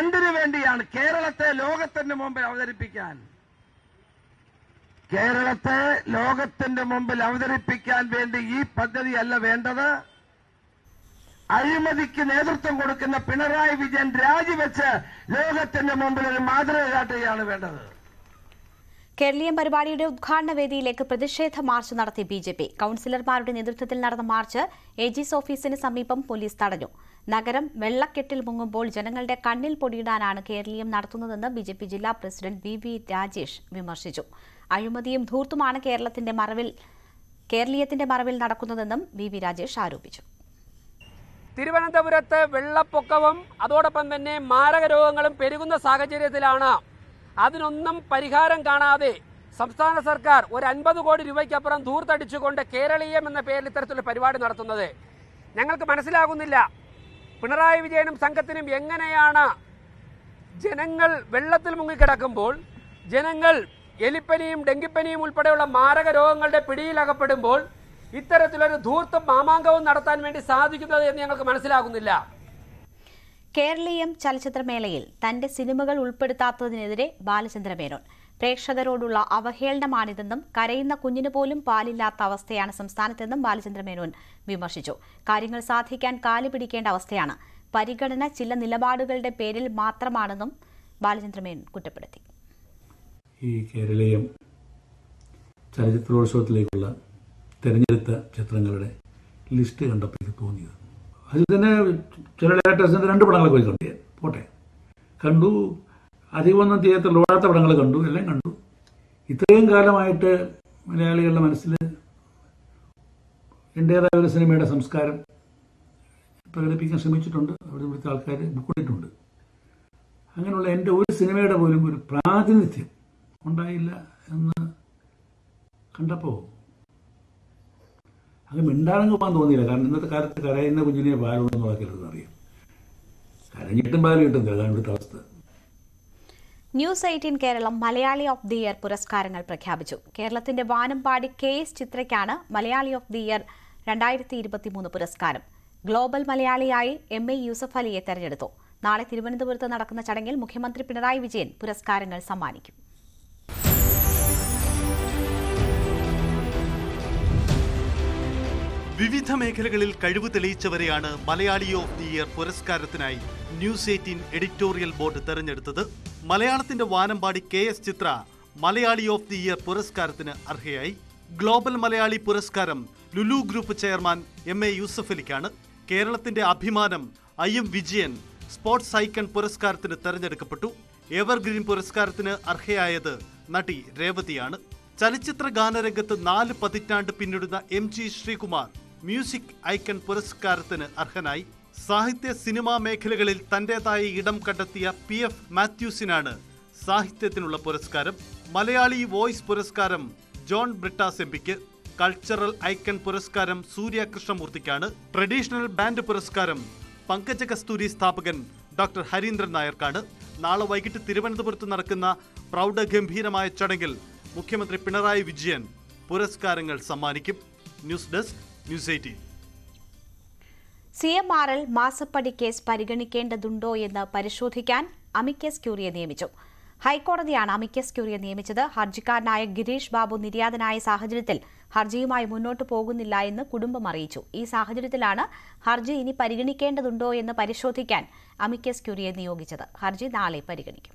എന്തിനു വേണ്ടിയാണ്? കേരളത്തെ ലോകത്തിന്റെ മുമ്പിൽ അവതരിപ്പിക്കാൻ. കേരളത്തെ ലോകത്തിന്റെ മുമ്പിൽ അവതരിപ്പിക്കാൻ വേണ്ടി ഈ പദ്ധതിയല്ല വേണ്ടത്. അഴിമതിക്ക് നേതൃത്വം കൊടുക്കുന്ന പിണറായി വിജയൻ രാജിവെച്ച് ലോകത്തിന്റെ മുമ്പിൽ ഒരു മാതൃക കാട്ടുകയാണ് വേണ്ടത്. കേരളീയം പരിപാടിയുടെ ഉദ്ഘാടന വേദിയിലേക്ക് പ്രതിഷേധ മാർച്ച് നടത്തി ബിജെപി. കൌൺസിലർമാരുടെ നേതൃത്വത്തിൽ നടന്ന മാർച്ച് എജിസ് ഓഫീസിന് സമീപം പോലീസ് തടഞ്ഞു. നഗരം വെള്ളക്കെട്ടിൽ മുങ്ങുമ്പോൾ ജനങ്ങളുടെ കണ്ണിൽ പൊടിയിടാനാണ് കേരളീയം നടത്തുന്നതെന്ന് ബിജെപി ജില്ലാ പ്രസിഡന്റ് വി രാജേഷ് വിമർശിച്ചു. അഴിമതിയും ധൂർത്തുമാണ് കേരളീയത്തിന്റെ മറവിൽ നടക്കുന്നതെന്നും വി രാജേഷ് ആരോപിച്ചു. തിരുവനന്തപുരത്ത് വെള്ളപ്പൊക്കവും അതോടൊപ്പം തന്നെ മാരക രോഗങ്ങളും പെരുകുന്ന സാഹചര്യത്തിലാണ് അതിനൊന്നും പരിഹാരം കാണാതെ സംസ്ഥാന സർക്കാർ ഒരു 50 കോടി രൂപയ്ക്കപ്പുറം ധൂർത്തടിച്ചുകൊണ്ട് കേരളീയം എന്ന പേരിൽ ഇത്തരത്തിലുള്ള പരിപാടി നടത്തുന്നത്. ഞങ്ങൾക്ക് മനസ്സിലാകുന്നില്ല, പിണറായി വിജയനും സംഘത്തിനും എങ്ങനെയാണ് ജനങ്ങൾ വെള്ളത്തിൽ മുങ്ങിക്കിടക്കുമ്പോൾ, ജനങ്ങൾ എലിപ്പനിയും ഡെങ്കിപ്പനിയും ഉൾപ്പെടെയുള്ള മാരക രോഗങ്ങളുടെ പിടിയിലകപ്പെടുമ്പോൾ ഇത്തരത്തിലൊരു ധൂർത്തും മാമാങ്കവും നടത്താൻ വേണ്ടി സാധിക്കുന്നത് എന്ന് ഞങ്ങൾക്ക് മനസ്സിലാകുന്നില്ല. കേരളീയം ചലച്ചിത്രമേളയിൽ തന്റെ സിനിമകൾ ഉൾപ്പെടുത്താത്തതിനെതിരെ ബാലചന്ദ്രമേനോൻ. പ്രേക്ഷകരോടുള്ള അവഹേളനമാണിതെന്നും കരയുന്ന കുഞ്ഞിന് പോലും പാലില്ലാത്ത അവസ്ഥയാണ് സംസ്ഥാനത്തെന്നും ബാലചന്ദ്രമേനോൻ വിമർശിച്ചു. കാര്യങ്ങൾ സാധിക്കാൻ കാലു പിടിക്കേണ്ട അവസ്ഥയാണ്. പരിഗണന ചില നിലപാടുകളുടെ പേരിൽ മാത്രമാണെന്നും ബാലചന്ദ്രമേനോൻ കുറ്റപ്പെടുത്തി. ഈ കേരളീയം ചലച്ചിത്രോത്സവത്തിലേക്കുള്ള തിരഞ്ഞെടുത്ത ചിത്രങ്ങളുടെ ലിസ്റ്റ് കണ്ടപ്പോൾ എനിക്ക് തോന്നിയത്, അതിൽ തന്നെ ചില ഡയറക്ടേഴ്സിൻ്റെ 2 പടങ്ങളൊക്കെ പോയി കണ്ടു. പോട്ടെ, കണ്ടു. അധികമൊന്നും തിയേറ്ററിൽ ഓടാത്ത പടങ്ങൾ കണ്ടു, എല്ലാം കണ്ടു. ഇത്രയും കാലമായിട്ട് മലയാളികളുടെ മനസ്സിൽ എൻ്റേതായ ഒരു സിനിമയുടെ സംസ്കാരം പ്രകടിപ്പിക്കാൻ ശ്രമിച്ചിട്ടുണ്ട്. അവിടെ ഇവിടുത്തെ ആൾക്കാർ ബുക്കിട്ടിട്ടുണ്ട്. അങ്ങനെയുള്ള എൻ്റെ ഒരു സിനിമയുടെ പോലും ഒരു പ്രാതിനിധ്യം ഉണ്ടായില്ല എന്ന് കണ്ടപ്പോൾ അത് മിണ്ടാനങ്ങ് പോകാൻ തോന്നിയില്ല. കാരണം ഇന്നത്തെ കാലത്ത് കരയുന്ന കുഞ്ഞിനെ പാലുണ്ടെന്ന് നോക്കരുതെന്ന് അറിയാം. കരഞ്ഞിട്ടും പാല് കിട്ടുന്നില്ല. അതാണ് ഇവിടുത്തെ അവസ്ഥ. News 18 Keralam Malayali of the year പുരസ്കാരങ്ങൾ പ്രഖ്യാപിച്ചു. കേരളത്തിന്റെ വാനമ്പാടി KS ചിത്രയ്ക്കാണ് മലയാളി ഓഫ് ദി ഇയർ 2023 പുരസ്കാരം. ഗ്ലോബൽ മലയാളിയായി MA യൂസഫ് അലിയെ തെരഞ്ഞെടുത്തു. നാളെ തിരുവനന്തപുരത്ത് നടക്കുന്ന ചടങ്ങിൽ മുഖ്യമന്ത്രി പിണറായി വിജയൻ പുരസ്കാരങ്ങൾ സമ്മാനിക്കും. വിവിധ മേഖലകളിൽ കഴിവ് തെളിയിച്ചവരെയാണ് മലയാളി ഓഫ് ദി ഇയർ പുരസ്കാരത്തിനായി ന്യൂസ് 18 എഡിറ്റോറിയൽ ബോർഡ് തെരഞ്ഞെടുത്തത്. മലയാളത്തിന്റെ വാനമ്പാടി KS ചിത്ര മലയാളി ഓഫ് ദി ഇയർ പുരസ്കാരത്തിന് അർഹയായി. ഗ്ലോബൽ മലയാളി പുരസ്കാരം Lulu group chairman MA Yusuff അലിക്കാണ്. കേരളത്തിന്റെ അഭിമാനം IM വിജയൻ സ്പോർട്സ് ഐക്കൺ പുരസ്കാരത്തിന് തെരഞ്ഞെടുക്കപ്പെട്ടു. എവർഗ്രീൻ പുരസ്കാരത്തിന് അർഹയായത് നടി രേവതിയാണ്. ചലച്ചിത്ര ഗാനരംഗത്ത് 4 പതിറ്റാണ്ട് പിന്നിടുന്ന MG ശ്രീകുമാർ മ്യൂസിക് ഐക്കൺ പുരസ്കാരത്തിന് അർഹനായി. സാഹിത്യ സിനിമാ മേഖലകളിൽ തന്റേതായ ഇടം കണ്ടെത്തിയ PF മാത്യൂസിനാണ് സാഹിത്യത്തിനുള്ള പുരസ്കാരം. മലയാളി വോയിസ് പുരസ്കാരം ജോൺ ബ്രിട്ടാസ് MPക്ക്. കൾച്ചറൽ ഐക്കൺ പുരസ്കാരം സൂര്യ കൃഷ്ണമൂർത്തിക്കാണ്. ട്രഡീഷണൽ ബാൻഡ് പുരസ്കാരം പങ്കജ കസ്തൂരി സ്ഥാപകൻ ഡോക്ടർ ഹരീന്ദ്രൻ നായർക്കാണ്. നാളെ വൈകിട്ട് തിരുവനന്തപുരത്ത് നടക്കുന്ന പ്രൗഢഗംഭീരമായ ചടങ്ങിൽ മുഖ്യമന്ത്രി പിണറായി വിജയൻ പുരസ്കാരങ്ങൾ സമ്മാനിക്കും. News desk news 18. CMRL മാസപ്പടി കേസ് പരിഗണിക്കേണ്ടതുണ്ടോ എന്ന് പരിശോധിക്കാൻ അമിക്കസ് ക്യൂറിയെ നിയമിച്ചു. ഹൈക്കോടതിയാണ് അമിക്കസ് ക്യൂറിയെ നിയമിച്ചത്. ഹർജിക്കാരനായ ഗിരീഷ് ബാബു നിര്യാതനായ സാഹചര്യത്തിൽ ഹർജിയുമായി മുന്നോട്ടു പോകുന്നില്ല എന്ന് കുടുംബം അറിയിച്ചു. ഈ സാഹചര്യത്തിലാണ് ഹർജി ഇനി പരിഗണിക്കേണ്ടതുണ്ടോ എന്ന് പരിശോധിക്കാൻ അമിക്കസ് ക്യൂറിയെ നിയോഗിച്ചത്. ഹർജി നാളെ പരിഗണിക്കും.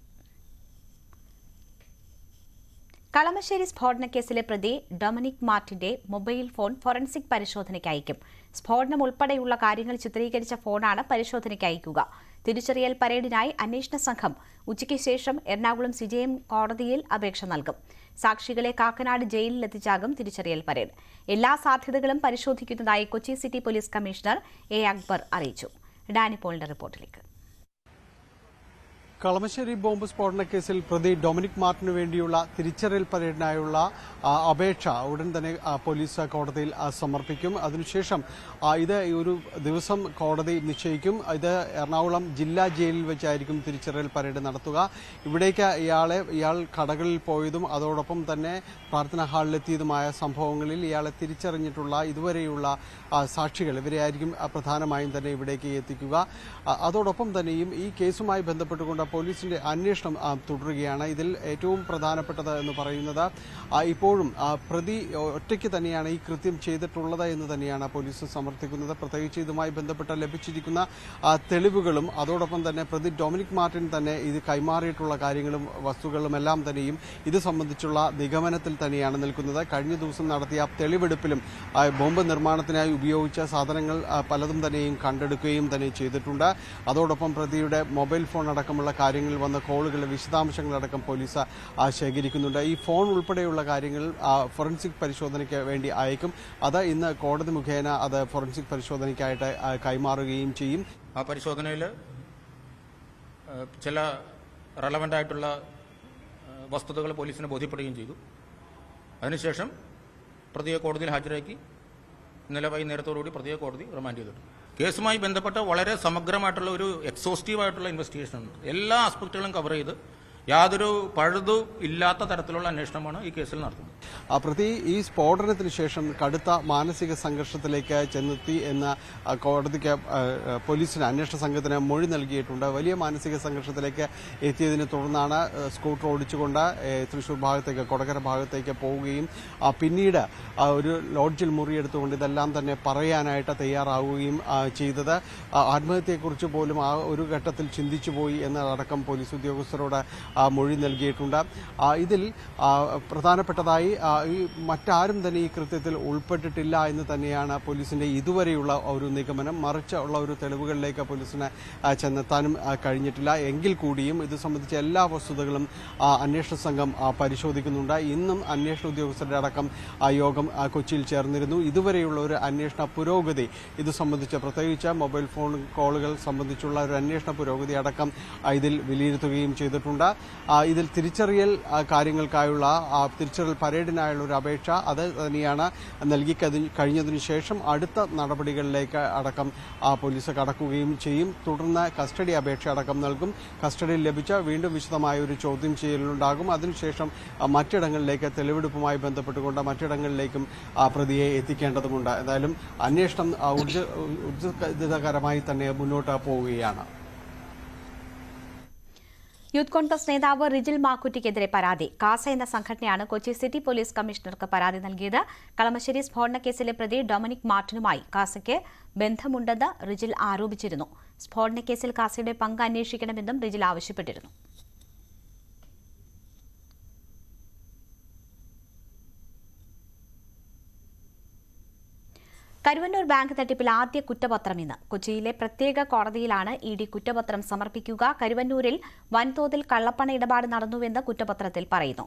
കളമശ്ശേരി സ്ഫോടനക്കേസിലെ പ്രതി ഡൊമിനിക് മാർട്ടിന്റെ മൊബൈൽ ഫോൺ ഫോറൻസിക് പരിശോധനയ്ക്ക് അയക്കും. സ്ഫോടനം ഉൾപ്പെടെയുള്ള കാര്യങ്ങൾ ചിത്രീകരിച്ച ഫോണാണ് പരിശോധനയ്ക്ക് അയക്കുക. തിരിച്ചറിയൽ പരേഡിനായി അന്വേഷണ സംഘം ഉച്ചയ്ക്ക് ശേഷം എറണാകുളം CJM കോടതിയിൽ അപേക്ഷ നൽകും. സാക്ഷികളെ കാക്കനാട് ജയിലിലെത്തിച്ചാകും തിരിച്ചറിയൽ പരേഡ്. എല്ലാ സാധ്യതകളും പരിശോധിക്കുന്നതായി Kochi city police commissioner A. Akbar അറിയിച്ചു. ഡാനി പോളിന്റെ റിപ്പോർട്ടിലേക്ക്. കളമശ്ശേരി ബോംബ് സ്ഫോടന കേസിൽ പ്രതി ഡൊമിനിക് മാർട്ടിനു വേണ്ടിയുള്ള തിരിച്ചറിയൽ പരേഡിനായുള്ള അപേക്ഷ ഉടൻ തന്നെ പോലീസ് കോടതിയിൽ സമർപ്പിക്കും. അതിനുശേഷം ഇത് ഒരു ദിവസം കോടതി നിശ്ചയിക്കും. ഇത് എറണാകുളം ജില്ലാ ജയിലിൽ വെച്ചായിരിക്കും തിരിച്ചറിയൽ പരേഡ് നടത്തുക. ഇവിടേക്ക് ഇയാൾ കടകളിൽ പോയതും അതോടൊപ്പം തന്നെ പ്രാർത്ഥനാ ഹാളിലെത്തിയതുമായ സംഭവങ്ങളിൽ ഇയാളെ തിരിച്ചറിഞ്ഞിട്ടുള്ള ഇതുവരെയുള്ള സാക്ഷികൾ ഇവരെയായിരിക്കും പ്രധാനമായും തന്നെ ഇവിടേക്ക് എത്തിക്കുക. അതോടൊപ്പം തന്നെയും ഈ കേസുമായി ബന്ധപ്പെട്ടുകൊണ്ട് പോലീസിന്റെ അന്വേഷണം തുടരുകയാണ്. ഇതിൽ ഏറ്റവും പ്രധാനപ്പെട്ടത് എന്ന് പറയുന്നത് ഇപ്പോഴും പ്രതി ഒറ്റയ്ക്ക് തന്നെയാണ് ഈ കൃത്യം ചെയ്തിട്ടുള്ളത് എന്ന് തന്നെയാണ് പോലീസ് സമർത്ഥിക്കുന്നത്. പ്രത്യേകിച്ച് ഇതുമായി ബന്ധപ്പെട്ട് ലഭിച്ചിരിക്കുന്ന തെളിവുകളും അതോടൊപ്പം തന്നെ പ്രതി ഡൊമിനിക് മാർട്ടിൻ തന്നെ ഇത് കൈമാറിയിട്ടുള്ള കാര്യങ്ങളും വസ്തുക്കളും എല്ലാം തന്നെയും ഇത് സംബന്ധിച്ചുള്ള നിഗമനത്തിൽ തന്നെയാണ് നിൽക്കുന്നത്. കഴിഞ്ഞ ദിവസം നടത്തിയ തെളിവെടുപ്പിലും ബോംബ് നിർമ്മാണത്തിനായി ഉപയോഗിച്ച സാധനങ്ങൾ പലതും തന്നെയും കണ്ടെടുക്കുകയും തന്നെ ചെയ്തിട്ടുണ്ട്. അതോടൊപ്പം പ്രതിയുടെ മൊബൈൽ ഫോൺ അടക്കമുള്ള കാര്യങ്ങളിൽ വന്ന കോളുകളുടെ വിശദാംശങ്ങളടക്കം പോലീസ് ശേഖരിക്കുന്നുണ്ട്. ഈ ഫോൺ ഉൾപ്പെടെയുള്ള കാര്യങ്ങൾ ഫോറൻസിക് പരിശോധനയ്ക്ക് വേണ്ടി അയക്കും. അത് ഇന്ന് കോടതി മുഖേന അത് ഫോറൻസിക് പരിശോധനയ്ക്കായിട്ട് കൈമാറുകയും ചെയ്യും. ആ പരിശോധനയിൽ ചില റെലവൻ്റ് ആയിട്ടുള്ള വസ്തുതകൾ പോലീസിനെ ബോധ്യപ്പെടുകയും ചെയ്തു. അതിനുശേഷം പ്രതിയെ കോടതിയിൽ ഹാജരാക്കി ഇന്നലെ വൈകുന്നേരത്തോടുകൂടി പ്രതിയെ കോടതി റിമാൻഡ് ചെയ്തിട്ടുണ്ട്. കേസുമായി ബന്ധപ്പെട്ട വളരെ സമഗ്രമായിട്ടുള്ള ഒരു എക്സോസ്റ്റീവായിട്ടുള്ള ഇൻവെസ്റ്റിഗേഷൻ ഉണ്ട്. എല്ലാ ആസ്പെക്റ്റുകളും കവർ ചെയ്ത് യാതൊരു പഴുതും ഇല്ലാത്ത തരത്തിലുള്ള അന്വേഷണമാണ് ഈ കേസിൽ നടത്തുന്നത്. പ്രതി ഈ സ്ഫോടനത്തിന് ശേഷം കടുത്ത മാനസിക സംഘർഷത്തിലേക്ക് ചെന്നെത്തി എന്ന് കോടതിക്ക് പോലീസിന് അന്വേഷണ സംഘത്തിന് മൊഴി നൽകിയിട്ടുണ്ട്. വലിയ മാനസിക സംഘർഷത്തിലേക്ക് എത്തിയതിനെ തുടർന്നാണ് സ്കൂട്ടർ ഓടിച്ചുകൊണ്ട് തൃശ്ശൂർ ഭാഗത്തേക്ക് കൊടകര ഭാഗത്തേക്ക് പോവുകയും പിന്നീട് ഒരു ലോഡ്ജിൽ മുറിയെടുത്തുകൊണ്ട് ഇതെല്ലാം തന്നെ പറയാനായിട്ട് തയ്യാറാവുകയും ചെയ്തത്. ആത്മഹത്യയെക്കുറിച്ച് പോലും ആ ഒരു ഘട്ടത്തിൽ ചിന്തിച്ചു പോയി എന്നതടക്കം പോലീസ് ഉദ്യോഗസ്ഥരോട് മൊഴി നൽകിയിട്ടുണ്ട്. ഇതിൽ പ്രധാനപ്പെട്ടതായി ഈ മറ്റാരും തന്നെ ഈ കൃത്യത്തിൽ ഉൾപ്പെട്ടിട്ടില്ല എന്ന് തന്നെയാണ് പോലീസിന്റെ ഇതുവരെയുള്ള ഒരു നിഗമനം. മറിച്ച് ഉള്ള ഒരു തെളിവുകളിലേക്ക് പോലീസിന് ചെന്നെത്താനും കഴിഞ്ഞിട്ടില്ല. എങ്കിൽ കൂടിയും ഇത് സംബന്ധിച്ച എല്ലാ വസ്തുതകളും അന്വേഷണ സംഘം പരിശോധിക്കുന്നുണ്ട്. ഇന്നും അന്വേഷണ ഉദ്യോഗസ്ഥരുടെ അടക്കം യോഗം കൊച്ചിയിൽ ചേർന്നിരുന്നു. ഇതുവരെയുള്ള ഒരു അന്വേഷണ പുരോഗതി ഇത് സംബന്ധിച്ച് പ്രത്യേകിച്ച് മൊബൈൽ ഫോൺ കോളുകൾ സംബന്ധിച്ചുള്ള ഒരു അന്വേഷണ പുരോഗതി അടക്കം ഇതിൽ വിലയിരുത്തുകയും ചെയ്തിട്ടുണ്ട്. ഇതിൽ തിരിച്ചറിയൽ കാര്യങ്ങൾക്കായുള്ള തിരിച്ചറിയൽ പരേഡിനായുള്ള ഒരു അപേക്ഷ അത് തന്നെയാണ് നൽകി കഴിഞ്ഞതിനു ശേഷം അടുത്ത നടപടികളിലേക്ക് അടക്കം പോലീസ് കടക്കുകയും ചെയ്യും. തുടർന്ന് കസ്റ്റഡി അപേക്ഷ അടക്കം നൽകും. കസ്റ്റഡിയിൽ ലഭിച്ച വീണ്ടും വിശദമായ ഒരു ചോദ്യം ചെയ്യലുണ്ടാകും. അതിനുശേഷം മറ്റിടങ്ങളിലേക്ക് തെളിവെടുപ്പുമായി ബന്ധപ്പെട്ടുകൊണ്ട് മറ്റിടങ്ങളിലേക്കും പ്രതിയെ എത്തിക്കേണ്ടതുണ്ട്. എന്തായാലും അന്വേഷണം ഊർജിതകരമായി തന്നെ മുന്നോട്ട് പോവുകയാണ്. യൂത്ത് കോൺഗ്രസ് നേതാവ് റിജിൽ മാക്കുറ്റിക്കെതിരെ പരാതി. കാസ എന്ന സംഘടനയാണ് കൊച്ചി സിറ്റി പോലീസ് കമ്മീഷണർക്ക് പരാതി നൽകിയത്. കളമശ്ശേരി സ്ഫോടന കേസിലെ പ്രതി ഡൊമിനിക് മാർട്ടിനുമായി കാസയ്ക്ക് ബന്ധമുണ്ടെന്ന് റിജിൽ ആരോപിച്ചിരുന്നു. സ്ഫോടന കേസിൽ കാസയുടെ പങ്ക് അന്വേഷിക്കണമെന്നും റിജിൽ ആവശ്യപ്പെട്ടിരുന്നു. കരുവന്നൂർ ബാങ്ക് തട്ടിപ്പിൽ ആദ്യ കുറ്റപത്രം ഇന്ന്. കൊച്ചിയിലെ പ്രത്യേക കോടതിയിലാണ് ഇഡി കുറ്റപത്രം സമർപ്പിക്കുക. കരുവന്നൂരിൽ വൻതോതിൽ കള്ളപ്പണ ഇടപാട് നടന്നുവെന്ന് കുറ്റപത്രത്തിൽ പറയുന്നു.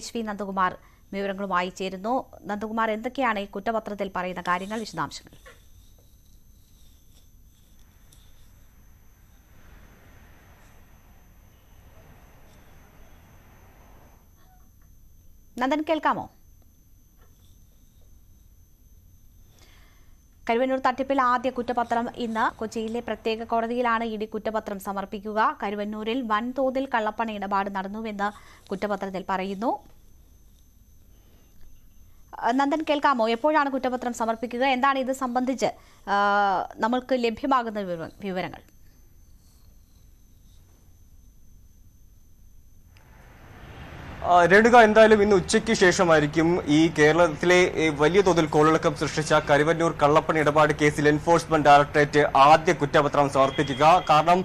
HV നന്ദകുമാർ വിവരങ്ങളുമായി ചേരുന്നു. നന്ദകുമാർ, എന്തൊക്കെയാണ് ഈ കുറ്റപത്രത്തിൽ പറയുന്ന കാര്യങ്ങൾ, വിശദാംശങ്ങൾ? നന്ദൻ, കേൾക്കാമോ? കരുവന്നൂർ തട്ടിപ്പിൽ ആദ്യ കുറ്റപത്രം ഇന്ന്. കൊച്ചിയിലെ പ്രത്യേക കോടതിയിലാണ് ഇഡി കുറ്റപത്രം സമർപ്പിക്കുക. കരുവന്നൂരിൽ വൻതോതിൽ കള്ളപ്പണ ഇടപാട് നടന്നുവെന്ന് കുറ്റപത്രത്തിൽ പറയുന്നു. നന്ദൻ, കേൾക്കാമോ? എപ്പോഴാണ് കുറ്റപത്രം സമർപ്പിക്കുക? എന്താണ് ഇത് സംബന്ധിച്ച് നമ്മൾക്ക് ലഭ്യമാകുന്ന വിവരങ്ങൾ? രേണുക, എന്തായാലും ഇന്ന് ഉച്ചയ്ക്ക് ശേഷമായിരിക്കും ഈ കേരളത്തിലെ വലിയ തോതിൽ കോളിളക്കം സൃഷ്ടിച്ച കരുവന്നൂർ കള്ളപ്പണ ഇടപാട് കേസിൽ എൻഫോഴ്സ്മെന്റ് ഡയറക്ടറേറ്റ് ആദ്യ കുറ്റപത്രം സമർപ്പിക്കുക. കാരണം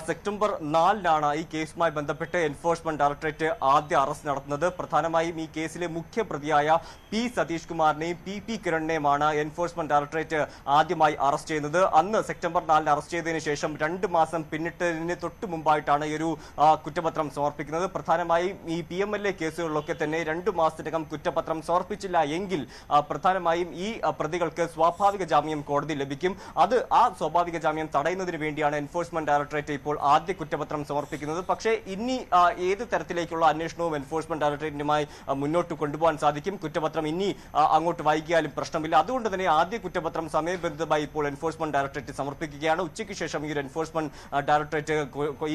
സെപ്റ്റംബർ 4-നാണ് ഈ കേസുമായി ബന്ധപ്പെട്ട് എൻഫോഴ്സ്മെന്റ് ഡയറക്ടറേറ്റ് ആദ്യ അറസ്റ്റ് നടത്തുന്നത്. പ്രധാനമായും ഈ കേസിലെ മുഖ്യപ്രതിയായ P. സതീഷ് കുമാറിനെയും P. കിരണിനെയുമാണ് എൻഫോഴ്സ്മെന്റ് ഡയറക്ടറേറ്റ് ആദ്യമായി അറസ്റ്റ് ചെയ്യുന്നത്. അന്ന് സെപ്റ്റംബർ 4 അറസ്റ്റ് ചെയ്തതിനു ശേഷം 2 മാസം പിന്നിട്ടതിന് തൊട്ട് മുമ്പായിട്ടാണ് ഈ ഒരു കുറ്റപത്രം സമർപ്പിക്കുന്നത്. പ്രധാനമായും ഈ PMLA കണ്ണൂരിലെ കേസുകളിലൊക്കെ തന്നെ 2 മാസത്തിനകം കുറ്റപത്രം സമർപ്പിച്ചില്ല എങ്കിൽ പ്രധാനമായും ഈ പ്രതികൾക്ക് സ്വാഭാവിക ജാമ്യം കോടതി ലഭിക്കും. ആ സ്വാഭാവിക ജാമ്യം തടയുന്നതിന് വേണ്ടിയാണ് എൻഫോഴ്സ്മെന്റ് ഡയറക്ടറേറ്റ് ഇപ്പോൾ ആദ്യ കുറ്റപത്രം സമർപ്പിക്കുന്നത്. പക്ഷേ ഇനി ഏത് തരത്തിലേക്കുള്ള അന്വേഷണവും എൻഫോഴ്സ്മെന്റ് ഡയറക്ടറേറ്റിനുമായി മുന്നോട്ട് കൊണ്ടുപോകാൻ സാധിക്കും. കുറ്റപത്രം ഇനി അങ്ങോട്ട് വൈകിയാലും പ്രശ്നമില്ല. അതുകൊണ്ട് തന്നെ ആദ്യ കുറ്റപത്രം സമയബന്ധിതമായി ഇപ്പോൾ എൻഫോഴ്സ്മെന്റ് ഡയറക്ടറേറ്റ് സമർപ്പിക്കുകയാണ്. ഉച്ചയ്ക്ക് ശേഷം ഈ ഒരു എൻഫോഴ്സ്മെന്റ് ഡയറക്ടറേറ്റ്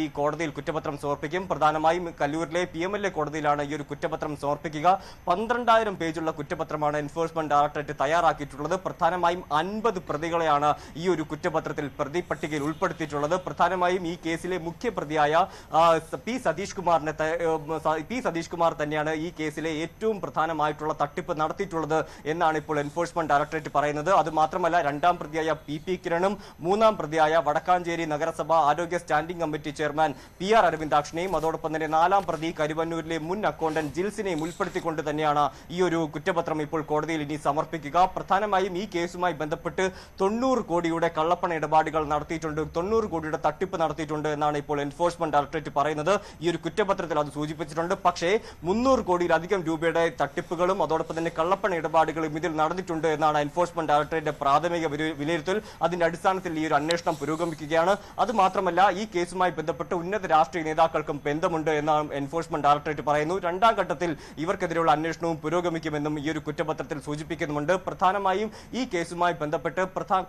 ഈ കോടതിയിൽ കുറ്റപത്രം സമർപ്പിക്കും. പ്രധാനമായും കല്ലൂരിലെ PMLA കോടതിയിലാണ് ഈ ഒരു കുറ്റപത്രം സമർപ്പിക്കുക. 12,000 പേജുള്ള കുറ്റപത്രമാണ് എൻഫോഴ്സ്മെന്റ് ഡയറക്ടറേറ്റ് തയ്യാറാക്കിയിട്ടുള്ളത്. പ്രധാനമായും 50 പ്രതികളെയാണ് ഈ ഒരു കുറ്റപത്രത്തിൽ പ്രതിപട്ടികയിൽ ഉൾപ്പെടുത്തിയിട്ടുള്ളത്. പ്രധാനമായും ഈ കേസിലെ മുഖ്യപ്രതിയായ പി സതീഷ് കുമാർ തന്നെയാണ് ഈ കേസിലെ ഏറ്റവും പ്രധാനമായിട്ടുള്ള തട്ടിപ്പ് നടത്തിയിട്ടുള്ളത് എന്നാണ് ഇപ്പോൾ എൻഫോഴ്സ്മെന്റ് ഡയറക്ടറേറ്റ് പറയുന്നത്. അത് മാത്രമല്ല, 2ാം പ്രതിയായ PP കിരണും 3ാം പ്രതിയായ വടക്കാഞ്ചേരി നഗരസഭ ആരോഗ്യ സ്റ്റാൻഡിംഗ് കമ്മിറ്റി ചെയർമാൻ PR അരവിന്ദാക്ഷനെയും അതോടൊപ്പം തന്നെ 4ാം പ്രതി കരുവന്നൂരിലെ മുൻ അക്കൗണ്ടന്റ് ജിൽസിനെയും ഉൾപ്പെടുത്തിക്കൊണ്ട് തന്നെയാണ് ഈ ഒരു കുറ്റപത്രം ഇപ്പോൾ കോടതിയിൽ ഇനി സമർപ്പിക്കുക. പ്രധാനമായും ഈ കേസുമായി ബന്ധപ്പെട്ട് 90 കോടിയുടെ കള്ളപ്പണ ഇടപാടുകൾ നടത്തിയിട്ടുണ്ട്, 90 കോടിയുടെ തട്ടിപ്പ് നടത്തിയിട്ടുണ്ട് എന്നാണ് ഇപ്പോൾ എൻഫോഴ്സ്മെന്റ് ഡയറക്ടറേറ്റ് പറയുന്നത്. ഈ ഒരു കുറ്റപത്രത്തിൽ അത് സൂചിപ്പിച്ചിട്ടുണ്ട്. പക്ഷേ 300 കോടിയിലധികം രൂപയുടെ തട്ടിപ്പുകളും അതോടൊപ്പം തന്നെ കള്ളപ്പണ ഇടപാടുകളും ഇതിൽ നടന്നിട്ടുണ്ട് എന്നാണ് എൻഫോഴ്സ്മെന്റ് ഡയറക്ടറേറ്റിന്റെ പ്രാഥമിക വിലയിരുത്തൽ. അതിന്റെ അടിസ്ഥാനത്തിൽ ഈ ഒരു അന്വേഷണം പുരോഗമിക്കുകയാണ്. അത് മാത്രമല്ല, ഈ കേസുമായി ബന്ധപ്പെട്ട് ഉന്നത രാഷ്ട്രീയ നേതാക്കൾക്കും ബന്ധമുണ്ട് എന്നാണ് എൻഫോഴ്സ്മെന്റ് ഡയറക്ടറേറ്റ് പറയുന്നു. 2ാം ഘട്ടത്തിൽ ഇവർക്കെതിരെയുള്ള അന്വേഷണവും പുരോഗമിക്കുമെന്നും ഈ ഒരു കുറ്റപത്രത്തിൽ സൂചിപ്പിക്കുന്നുണ്ട്. പ്രധാനമായും ഈ കേസുമായി ബന്ധപ്പെട്ട്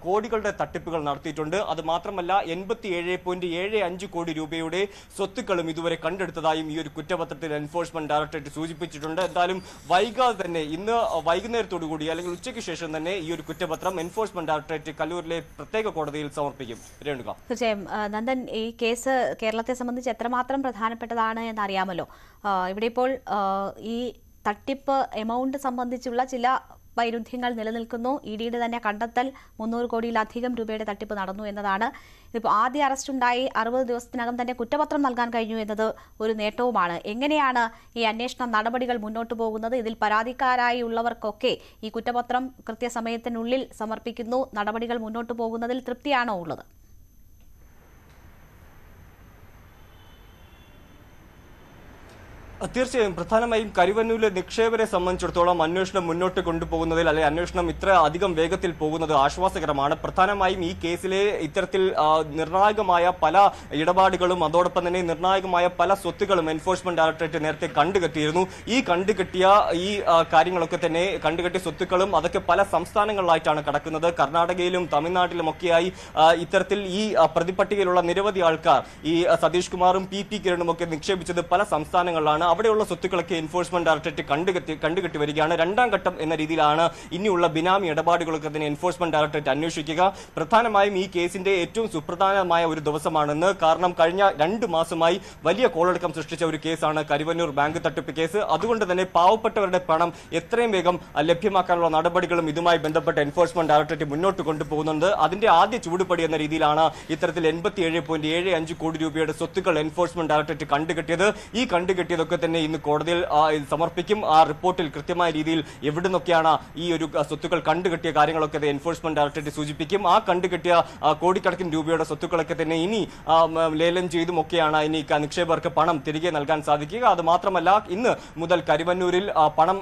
കോടികളുടെ തട്ടിപ്പുകൾ നടത്തിയിട്ടുണ്ട്. അത് മാത്രമല്ല, 87.75 കോടി രൂപയുടെ സ്വത്തുക്കളും ഇതുവരെ കണ്ടെടുത്തതായും ഈ ഒരു കുറ്റപത്രത്തിൽ എൻഫോഴ്സ്മെന്റ് ഡയറക്ടറേറ്റ് സൂചിപ്പിച്ചിട്ടുണ്ട്. എന്തായാലും വൈകാതെ തന്നെ ഇന്ന് വൈകുന്നേരത്തോടു കൂടി അല്ലെങ്കിൽ ഉച്ചയ്ക്ക് ശേഷം തന്നെ ഈ ഒരു കുറ്റപത്രം എൻഫോഴ്സ്മെന്റ് ഡയറക്ടറേറ്റ് കല്ലൂരിലെ പ്രത്യേക കോടതിയിൽ സമർപ്പിക്കും. രേണുക. തീർച്ചയായും നന്ദൻ, ഈ കേസ് കേരളത്തെ സംബന്ധിച്ച് എത്രമാത്രം പ്രധാനപ്പെട്ടതാണ് എന്നറിയാമല്ലോ. ഇവിടെ ഇപ്പോൾ ഈ തട്ടിപ്പ് എമൗണ്ട് സംബന്ധിച്ചുള്ള ചില വൈരുദ്ധ്യങ്ങൾ നിലനിൽക്കുന്നു. EDയുടെ തന്നെ കണ്ടെത്തൽ 300 കോടിയിലധികം രൂപയുടെ തട്ടിപ്പ് നടന്നു എന്നതാണ്. ഇതിപ്പോൾ ആദ്യ അറസ്റ്റ് ഉണ്ടായി 60 ദിവസത്തിനകം തന്നെ കുറ്റപത്രം നൽകാൻ കഴിഞ്ഞു എന്നത് ഒരു നേട്ടവുമാണ്. എങ്ങനെയാണ് ഈ അന്വേഷണ നടപടികൾ മുന്നോട്ട് പോകുന്നത്? ഇതിൽ പരാതിക്കാരായി ഉള്ളവർക്കൊക്കെ ഈ കുറ്റപത്രം കൃത്യസമയത്തിനുള്ളിൽ സമർപ്പിക്കുന്നു. നടപടികൾ മുന്നോട്ട് പോകുന്നതിൽ തൃപ്തിയാണോ ഉള്ളത്? തീർച്ചയായും പ്രധാനമായും കരുവന്നൂരിലെ നിക്ഷേപരെ സംബന്ധിച്ചിടത്തോളം അന്വേഷണം മുന്നോട്ട് കൊണ്ടുപോകുന്നതിൽ അല്ലെങ്കിൽ അന്വേഷണം ഇത്ര അധികം വേഗത്തിൽ പോകുന്നത് ആശ്വാസകരമാണ്. പ്രധാനമായും ഈ കേസിലെ ഇത്തരത്തിൽ നിർണായകമായ പല ഇടപാടുകളും അതോടൊപ്പം തന്നെ നിർണായകമായ പല സ്വത്തുകളും എൻഫോഴ്സ്മെന്റ് ഡയറക്ടറേറ്റ് നേരത്തെ കണ്ടുകെട്ടിയിരുന്നു. ഈ കണ്ടുകെട്ടിയ കാര്യങ്ങളൊക്കെ തന്നെ കണ്ടുകെട്ടിയ സ്വത്തുക്കളും അതൊക്കെ പല സംസ്ഥാനങ്ങളിലായിട്ടാണ് കിടക്കുന്നത്. കർണാടകയിലും തമിഴ്നാട്ടിലും ഒക്കെയായി ഇത്തരത്തിൽ ഈ പ്രതിപട്ടികയിലുള്ള നിരവധി ആൾക്കാർ ഈ സതീഷ് കുമാറും PP കിരണും ഒക്കെ നിക്ഷേപിച്ചത് പല സംസ്ഥാനങ്ങളിലാണ്. അവിടെയുള്ള സ്വത്തുക്കളൊക്കെ എൻഫോഴ്സ്മെന്റ് ഡയറക്ടറേറ്റ് കണ്ടുകെട്ടി വരികയാണ്. 2ാം ഘട്ടം എന്ന രീതിയിലാണ് ഇനിയുള്ള ബിനാമി ഇടപാടുകളൊക്കെ തന്നെ എൻഫോഴ്സ്മെന്റ് ഡയറക്ടറേറ്റ് അന്വേഷിക്കുക. പ്രധാനമായും ഈ കേസിന്റെ ഏറ്റവും സുപ്രധാനമായ ഒരു ദിവസമാണെന്ന്. കാരണം കഴിഞ്ഞ 2 മാസമായി വലിയ കോളടക്കം സൃഷ്ടിച്ച ഒരു കേസാണ് കരുവന്നൂർ ബാങ്ക് തട്ടിപ്പ് കേസ്. അതുകൊണ്ട് തന്നെ പാവപ്പെട്ടവരുടെ പണം എത്രയും വേഗം ലഭ്യമാക്കാനുള്ള നടപടികളും ഇതുമായി ബന്ധപ്പെട്ട് എൻഫോഴ്സ്മെന്റ് ഡയറക്ടറേറ്റ് മുന്നോട്ട് കൊണ്ടുപോകുന്നുണ്ട്. അതിന്റെ ആദ്യ ചൂടുപടി എന്ന രീതിയിലാണ് ഇത്തരത്തിൽ 87.75 കോടി രൂപയുടെ സ്വത്തുക്കൾ എൻഫോഴ്സ്മെന്റ് ഡയറക്ടറേറ്റ് കണ്ടുകെട്ടിയത്. ഈ കണ്ടുകെട്ടിയതൊക്കെ തന്നെ ഇന്ന് കോടതിയിൽ സമർപ്പിക്കും. ആ റിപ്പോർട്ടിൽ കൃത്യമായ രീതിയിൽ എവിടെ നിന്നൊക്കെയാണ് ഈ ഒരു സ്വത്തുക്കൾ കണ്ടുകെട്ടിയ കാര്യങ്ങളൊക്കെ എൻഫോഴ്സ്മെന്റ് ഡയറക്ടറേറ്റ് സൂചിപ്പിക്കും. ആ കണ്ടുകെട്ടിയ കോടിക്കണക്കിന് രൂപയുടെ സ്വത്തുക്കളൊക്കെ തന്നെ ഇനി ലേലം ചെയ്തുമൊക്കെയാണ് ഇനി നിക്ഷേപകർക്ക് പണം തിരികെ നൽകാൻ സാധിക്കുക. അത് മാത്രമല്ല, ഇന്ന് മുതൽ കരുവന്നൂരിൽ പണം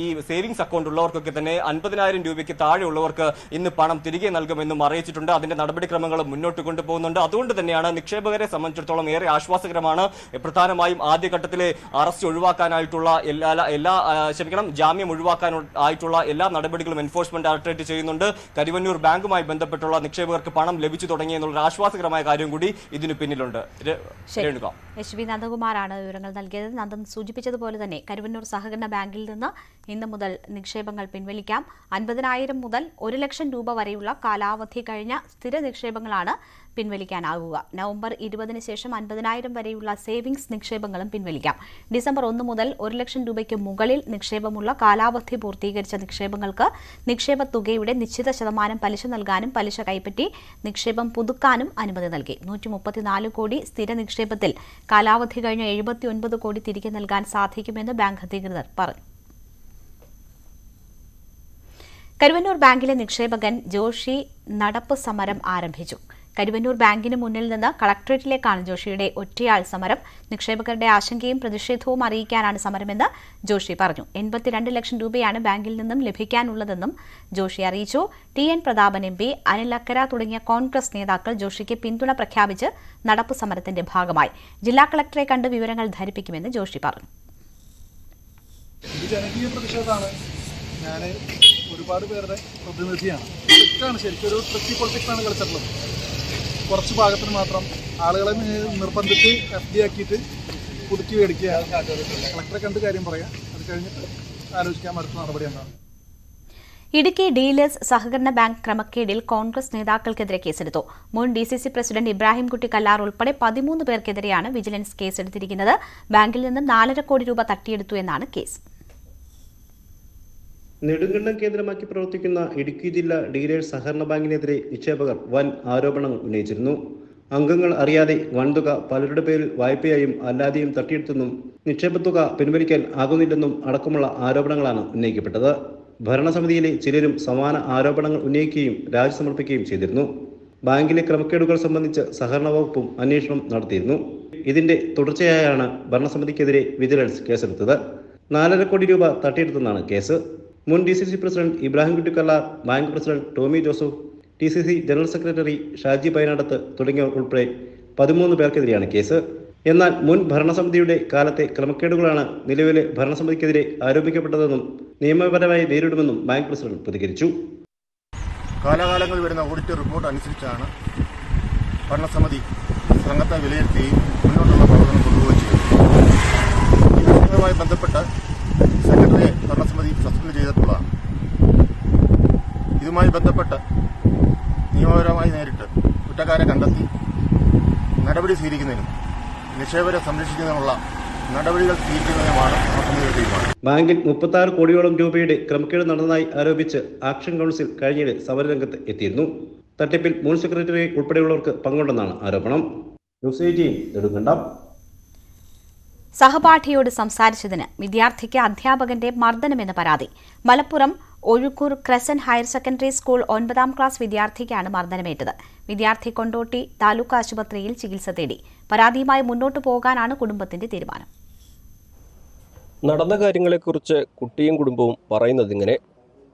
ഈ സേവിങ്സ് അക്കൗണ്ട് ഉള്ളവർക്കൊക്കെ തന്നെ 50,000 രൂപയ്ക്ക് താഴെയുള്ളവർക്ക് ഇന്ന് പണം തിരികെ നൽകുമെന്നും അറിയിച്ചിട്ടുണ്ട്. അതിന്റെ നടപടിക്രമങ്ങളും മുന്നോട്ട് കൊണ്ടുപോകുന്നുണ്ട്. അതുകൊണ്ട് തന്നെയാണ് നിക്ഷേപകരെ സംബന്ധിച്ചിടത്തോളം ഏറെ ആശ്വാസകരമാണ്. പ്രധാനമായും ആദ്യഘട്ടത്തിലെ അറസ്റ്റ് ഒഴിവാക്കാനായിട്ടുള്ള ജാമ്യം ഒഴിവാക്കാനായിട്ടുള്ള എല്ലാ നടപടികളും എൻഫോഴ്സ്മെന്റ് ഡയറക്ടറേറ്റ് ചെയ്യുന്നുണ്ട്. കരുവന്നൂർ ബാങ്കുമായി ബന്ധപ്പെട്ടുള്ള നിക്ഷേപകർക്ക് പണം ലഭിച്ചു തുടങ്ങിയെന്നുള്ള ആശ്വാസകരമായ കാര്യം കൂടി ഇതിന് പിന്നിലുണ്ട്. HV നന്ദകുമാറാണ് വിവരങ്ങൾ നിൽകിയത്. നന്ദൻ സൂചിപ്പിച്ചതുപോലെ തന്നെ കരുവന്നൂർ സഹകരണ ബാങ്കിൽ നിന്ന് ഇന്ന് മുതൽ നിക്ഷേപങ്ങൾ പിൻവലിക്കാം. 50,000 മുതൽ 1 ലക്ഷം രൂപ വരെയുള്ള കാലാവധി കഴിഞ്ഞ സ്ഥിര നിക്ഷേപങ്ങളാണ് പിൻവലിക്കാനാകുക. നവംബർ 20 ശേഷം 50,000 വരെയുള്ള സേവിങ്സ് നിക്ഷേപങ്ങളും പിൻവലിക്കാം. ഡിസംബർ 1 മുതൽ 1 ലക്ഷം രൂപയ്ക്ക് മുകളിൽ നിക്ഷേപമുള്ള കാലാവധി പൂർത്തീകരിച്ച നിക്ഷേപങ്ങൾക്ക് നിക്ഷേപ തുകയുടെ നിശ്ചിത ശതമാനം പലിശ നൽകാനും പലിശ കൈപ്പറ്റി നിക്ഷേപം പുതുക്കാനും അനുമതി നൽകി. 134 കോടി സ്ഥിര നിക്ഷേപത്തിൽ കാലാവധി കഴിഞ്ഞ 79 കോടി തിരികെ നൽകാൻ സാധിക്കുമെന്ന് ബാങ്ക് അധികൃതർ പറഞ്ഞു. കരുവന്നൂർ ബാങ്കിലെ നിക്ഷേപകൻ ജോഷി നടപ്പ് സമരം ആരംഭിച്ചു. കരുവന്നൂർ ബാങ്കിന് മുന്നിൽ നിന്ന് കളക്ടറേറ്റിലേക്കാണ് ജോഷിയുടെ ഒറ്റയാൾ സമരം. നിക്ഷേപകരുടെ ആശങ്കയും പ്രതിഷേധവും അറിയിക്കാനാണ് സമരമെന്ന് ജോഷി പറഞ്ഞു. 82 ലക്ഷം രൂപയാണ് ബാങ്കിൽ നിന്നും ലഭിക്കാനുള്ളതെന്നും ജോഷി അറിയിച്ചു. TN പ്രതാപൻ MP, അനിൽ അക്കര തുടങ്ങിയ കോൺഗ്രസ് നേതാക്കൾ ജോഷിക്ക് പിന്തുണ പ്രഖ്യാപിച്ച് നടപ്പു സമരത്തിന്റെ ഭാഗമായി. ജില്ലാ കളക്ടറെ കണ്ട് വിവരങ്ങൾ ധരിപ്പിക്കുമെന്ന് ജോഷി പറഞ്ഞു. ജനകീയ പ്രതിഷേധമാണ്. ഞാൻ ഒരുപാട് പേരുടെ പ്രതിനിധിയാണ്. തെറ്റാണ്, ശരിക്കും ഒരു ട്രിക്കി പൊളിറ്റിക്സാണ് കളിച്ചിട്ടുള്ളത്. കുറച്ച് ഭാഗത്തിന് മാത്രം ആളുകളെ നിർബന്ധിച്ച് FD ആക്കിയിട്ട് പുതുക്കി മേടിക്കുക. കളക്ടറെ കണ്ട് കാര്യം പറയാം, അത് കഴിഞ്ഞിട്ട് ആലോചിക്കാൻ അടുത്ത നടപടി എന്താണ്. ഇടുക്കി ഡീലേഴ്സ് സഹകരണ ബാങ്ക് ക്രമക്കേടിൽ കോൺഗ്രസ് നേതാക്കൾക്കെതിരെ കേസെടുത്തു. മുൻ DCC പ്രസിഡന്റ് ഇബ്രാഹിംകുട്ടി കല്ലാർ ഉൾപ്പെടെ 13 പേർക്കെതിരെയാണ് വിജിലൻസ് കേസെടുത്തിരിക്കുന്നത്. ബാങ്കിൽ നിന്ന് 4.5 കോടി രൂപ തട്ടിയെടുത്തു എന്നാണ് കേസ്. നെടുങ്കണ്ടം കേന്ദ്രമാക്കി പ്രവർത്തിക്കുന്ന ഇടുക്കി ജില്ലാ ഡീലേഴ്സ് സഹകരണ ബാങ്കിനെതിരെ നിക്ഷേപകർ വൻ ആരോപണങ്ങൾ ഉന്നയിച്ചിരുന്നു. അംഗങ്ങൾ അറിയാതെ വൻതുക പലരുടെ പേരിൽ വായ്പയായും അല്ലാതെയും തട്ടിയെടുത്തെന്നും നിക്ഷേപത്തുക പിൻവലിക്കാൻ ആകുന്നില്ലെന്നും അടക്കമുള്ള ആരോപണങ്ങളാണ് ഉന്നയിക്കപ്പെട്ടത്. ഭരണസമിതിയിലെ ചിലരും സമാന ആരോപണങ്ങൾ ഉന്നയിക്കുകയും രാജി സമർപ്പിക്കുകയും ചെയ്തിരുന്നു. ബാങ്കിലെ ക്രമക്കേടുകൾ സംബന്ധിച്ച് സഹകരണ വകുപ്പും അന്വേഷണം നടത്തിയിരുന്നു. ഇതിന്റെ തുടർച്ചയായാണ് ഭരണസമിതിക്കെതിരെ വിജിലൻസ് കേസെടുത്തത്. 4.5 കോടി രൂപ തട്ടിയെടുത്തെന്നാണ് കേസ്. മുൻ DCC president Ibrahimkutty Kallar, bank president Tomy Joseph, TCC general secretary Shaji Painadath തുടങ്ങിയവർ ഉൾപ്പെടെ 13 പേർക്കെതിരെയാണ് കേസ്. എന്നാൽ മുൻ ഭരണസമിതിയുടെ കാലത്തെ ക്രമക്കേടുകളാണ് നിലവിലെ ഭരണസമിതിക്കെതിരെ ആരോപിക്കപ്പെട്ടതെന്നും നിയമപരമായി നേരിടുമെന്നും ബാങ്ക് പ്രസിഡന്റ് പ്രതികരിച്ചു. കാലാകാലങ്ങളിൽ വരുന്ന ഓഡിറ്റ് റിപ്പോർട്ട് അനുസരിച്ചാണ് ഭരണസമിതി സംഘത്തെ വിലയിരുത്തുകയും മുന്നോട്ടുള്ള പ്രവർത്തനം കൊണ്ടുപോവുകയും ചെയ്തത്. ഈ വിഷയവുമായി ബന്ധപ്പെട്ട് സെക്രട്ടറിയെ ഭരണസമിതി സസ്പെൻഡ് ചെയ്തിട്ടുള്ളതാണ്. ഇതുമായി ബന്ധപ്പെട്ട് നിയമപരമായി നേരിട്ട് കുറ്റക്കാരെ കണ്ടെത്തി നടപടി സ്വീകരിക്കുന്നതിനും നിക്ഷേപകരെ സംരക്ഷിക്കുന്നതിനുള്ള നടപടികൾ സ്വീകരിക്കുന്നതിനുമാണ് ഭരണസമിതിയുടെ തീരുമാനം. ബാങ്കിൽ 36 കോടിയോളം രൂപയുടെ ക്രമക്കേട് നടന്നതായി ആരോപിച്ച് ആക്ഷൻ കൌൺസിൽ കഴിഞ്ഞിടെ സമരരംഗത്ത് എത്തിയിരുന്നു. തട്ടിപ്പിൽ മുൻ സെക്രട്ടറി ഉൾപ്പെടെയുള്ളവർക്ക് പങ്കുണ്ടെന്നാണ് ആരോപണം. ന്യൂസ് 18 നെടുങ്കണ്ടം. സഹപാഠിയോട് സംസാരിച്ചതിന് വിദ്യാർത്ഥിക്ക് അധ്യാപകന്റെ മർദ്ദനമെന്ന് പരാതി. Malappuram Ozhukur Crescent higher secondary school 9ാം ക്ലാസ് വിദ്യാർത്ഥിക്കാണ് മർദ്ദനമേറ്റത്. വിദ്യാർത്ഥി കൊണ്ടോട്ടി താലൂക്ക് ആശുപത്രിയിൽ ചികിത്സ തേടി. പരാതിയുമായി മുന്നോട്ടു പോകാനാണ് കുടുംബത്തിന്റെ തീരുമാനം. നടന്ന കാര്യങ്ങളെക്കുറിച്ച് കുട്ടിയും കുടുംബവും പറയുന്നതിങ്ങനെ.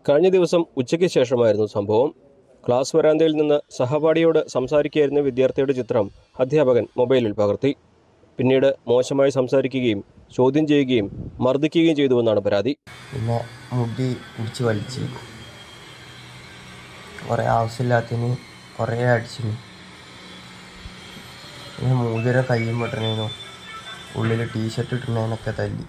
കഴിഞ്ഞ ദിവസം ഉച്ചയ്ക്ക് ശേഷമായിരുന്നു സംഭവം. ക്ലാസ് വരാന്തയിൽ നിന്ന് സഹപാഠിയോട് സംസാരിക്കുകയായിരുന്ന വിദ്യാർത്ഥിയുടെ ചിത്രം അധ്യാപകൻ മൊബൈലിൽ പകർത്തി. പിന്നീട് മോശമായി സംസാരിക്കുകയും ചോദ്യം ചെയ്യുകയും മർദ്ദിക്കുകയും ചെയ്തുവെന്നാണ് പരാതി. പിന്നെ മുടി പിടിച്ച് വലിച്ച് കുറേ ആവശ്യമില്ലാത്തതിന് കുറേ അടിച്ചിന്. പിന്നെ മൂതിര കയ്യും പെട്ടണേനോ ഉള്ളിൽ ടീഷർട്ട് ഇട്ടുന്നതിനൊക്കെ തല്ലി.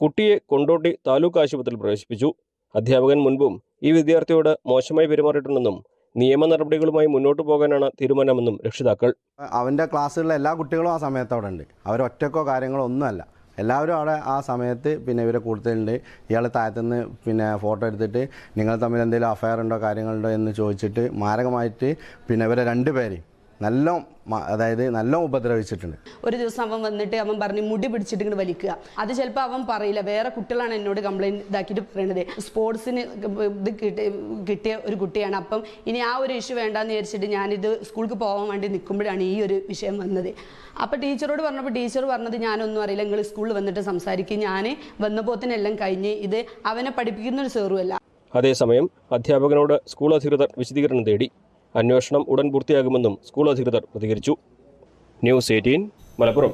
കുട്ടിയെ കൊണ്ടോട്ടി താലൂക്ക് ആശുപത്രിയിൽ പ്രവേശിപ്പിച്ചു. അധ്യാപകൻ മുൻപും ഈ വിദ്യാർത്ഥിയോട് മോശമായി പെരുമാറിയിട്ടുണ്ടെന്നും നിയമ നടപടികളുമായി മുന്നോട്ട് പോകാനാണ് തീരുമാനമെന്നും രക്ഷിതാക്കൾ. അവൻ്റെ ക്ലാസ്സിലുള്ള എല്ലാ കുട്ടികളും ആ സമയത്ത് അവിടെ ഉണ്ട്. അവരൊറ്റക്കോ കാര്യങ്ങളോ ഒന്നുമല്ല, എല്ലാവരും അവിടെ ആ സമയത്ത് ഇവരെ കൂടുതലുണ്ട്. ഇയാൾ താഴത്തുനിന്ന് ഫോട്ടോ എടുത്തിട്ട് നിങ്ങൾ തമ്മിൽ എന്തെങ്കിലും അഫയർ ഉണ്ടോ കാര്യങ്ങളുണ്ടോ എന്ന് ചോദിച്ചിട്ട് മാരകമായിട്ട് ഇവരെ രണ്ടുപേരെയും നല്ല ഉപദ്രവിച്ചിട്ടുണ്ട്. ഒരു ദിവസം അവൻ വന്നിട്ട് അവൻ പറഞ്ഞു മുടി പിടിച്ചിട്ട് ഇങ്ങോട്ട് വലിക്കുക. അത് ചിലപ്പോൾ അവൻ പറയില്ല, വേറെ കുട്ടികളാണ് എന്നോട് കംപ്ലൈൻറ്റ് ഇതാക്കിയിട്ട് പറയണത്. സ്പോർട്സിന് ഇത് കിട്ടിയ ഒരു കുട്ടിയാണ്. അപ്പം ഇനി ആ ഒരു ഇഷ്യൂ വേണ്ടാന്ന് വിചാരിച്ചിട്ട് ഞാനിത് സ്കൂൾക്ക് പോകാൻ വേണ്ടി നിൽക്കുമ്പോഴാണ് ഈ ഒരു വിഷയം വന്നത്. അപ്പോൾ ടീച്ചറോട് പറഞ്ഞപ്പോൾ ടീച്ചർ പറഞ്ഞത് ഞാനൊന്നും അറിയില്ല, നിങ്ങൾ സ്കൂളിൽ വന്നിട്ട് സംസാരിക്കും. ഞാൻ വന്നപ്പോത്തിനെല്ലാം കഴിഞ്ഞ് ഇത് അവനെ പഠിപ്പിക്കുന്ന ഒരു സേറുമല്ല. അതേസമയം അധ്യാപകനോട് സ്കൂൾ അധികൃതർ വിശദീകരണം തേടി. അന്വേഷണം ഉടൻ പൂർത്തിയാകുമെന്നും സ്കൂൾ അധികൃതർ പ്രതികരിച്ചു. ന്യൂസ് 18 മലപ്പുറം.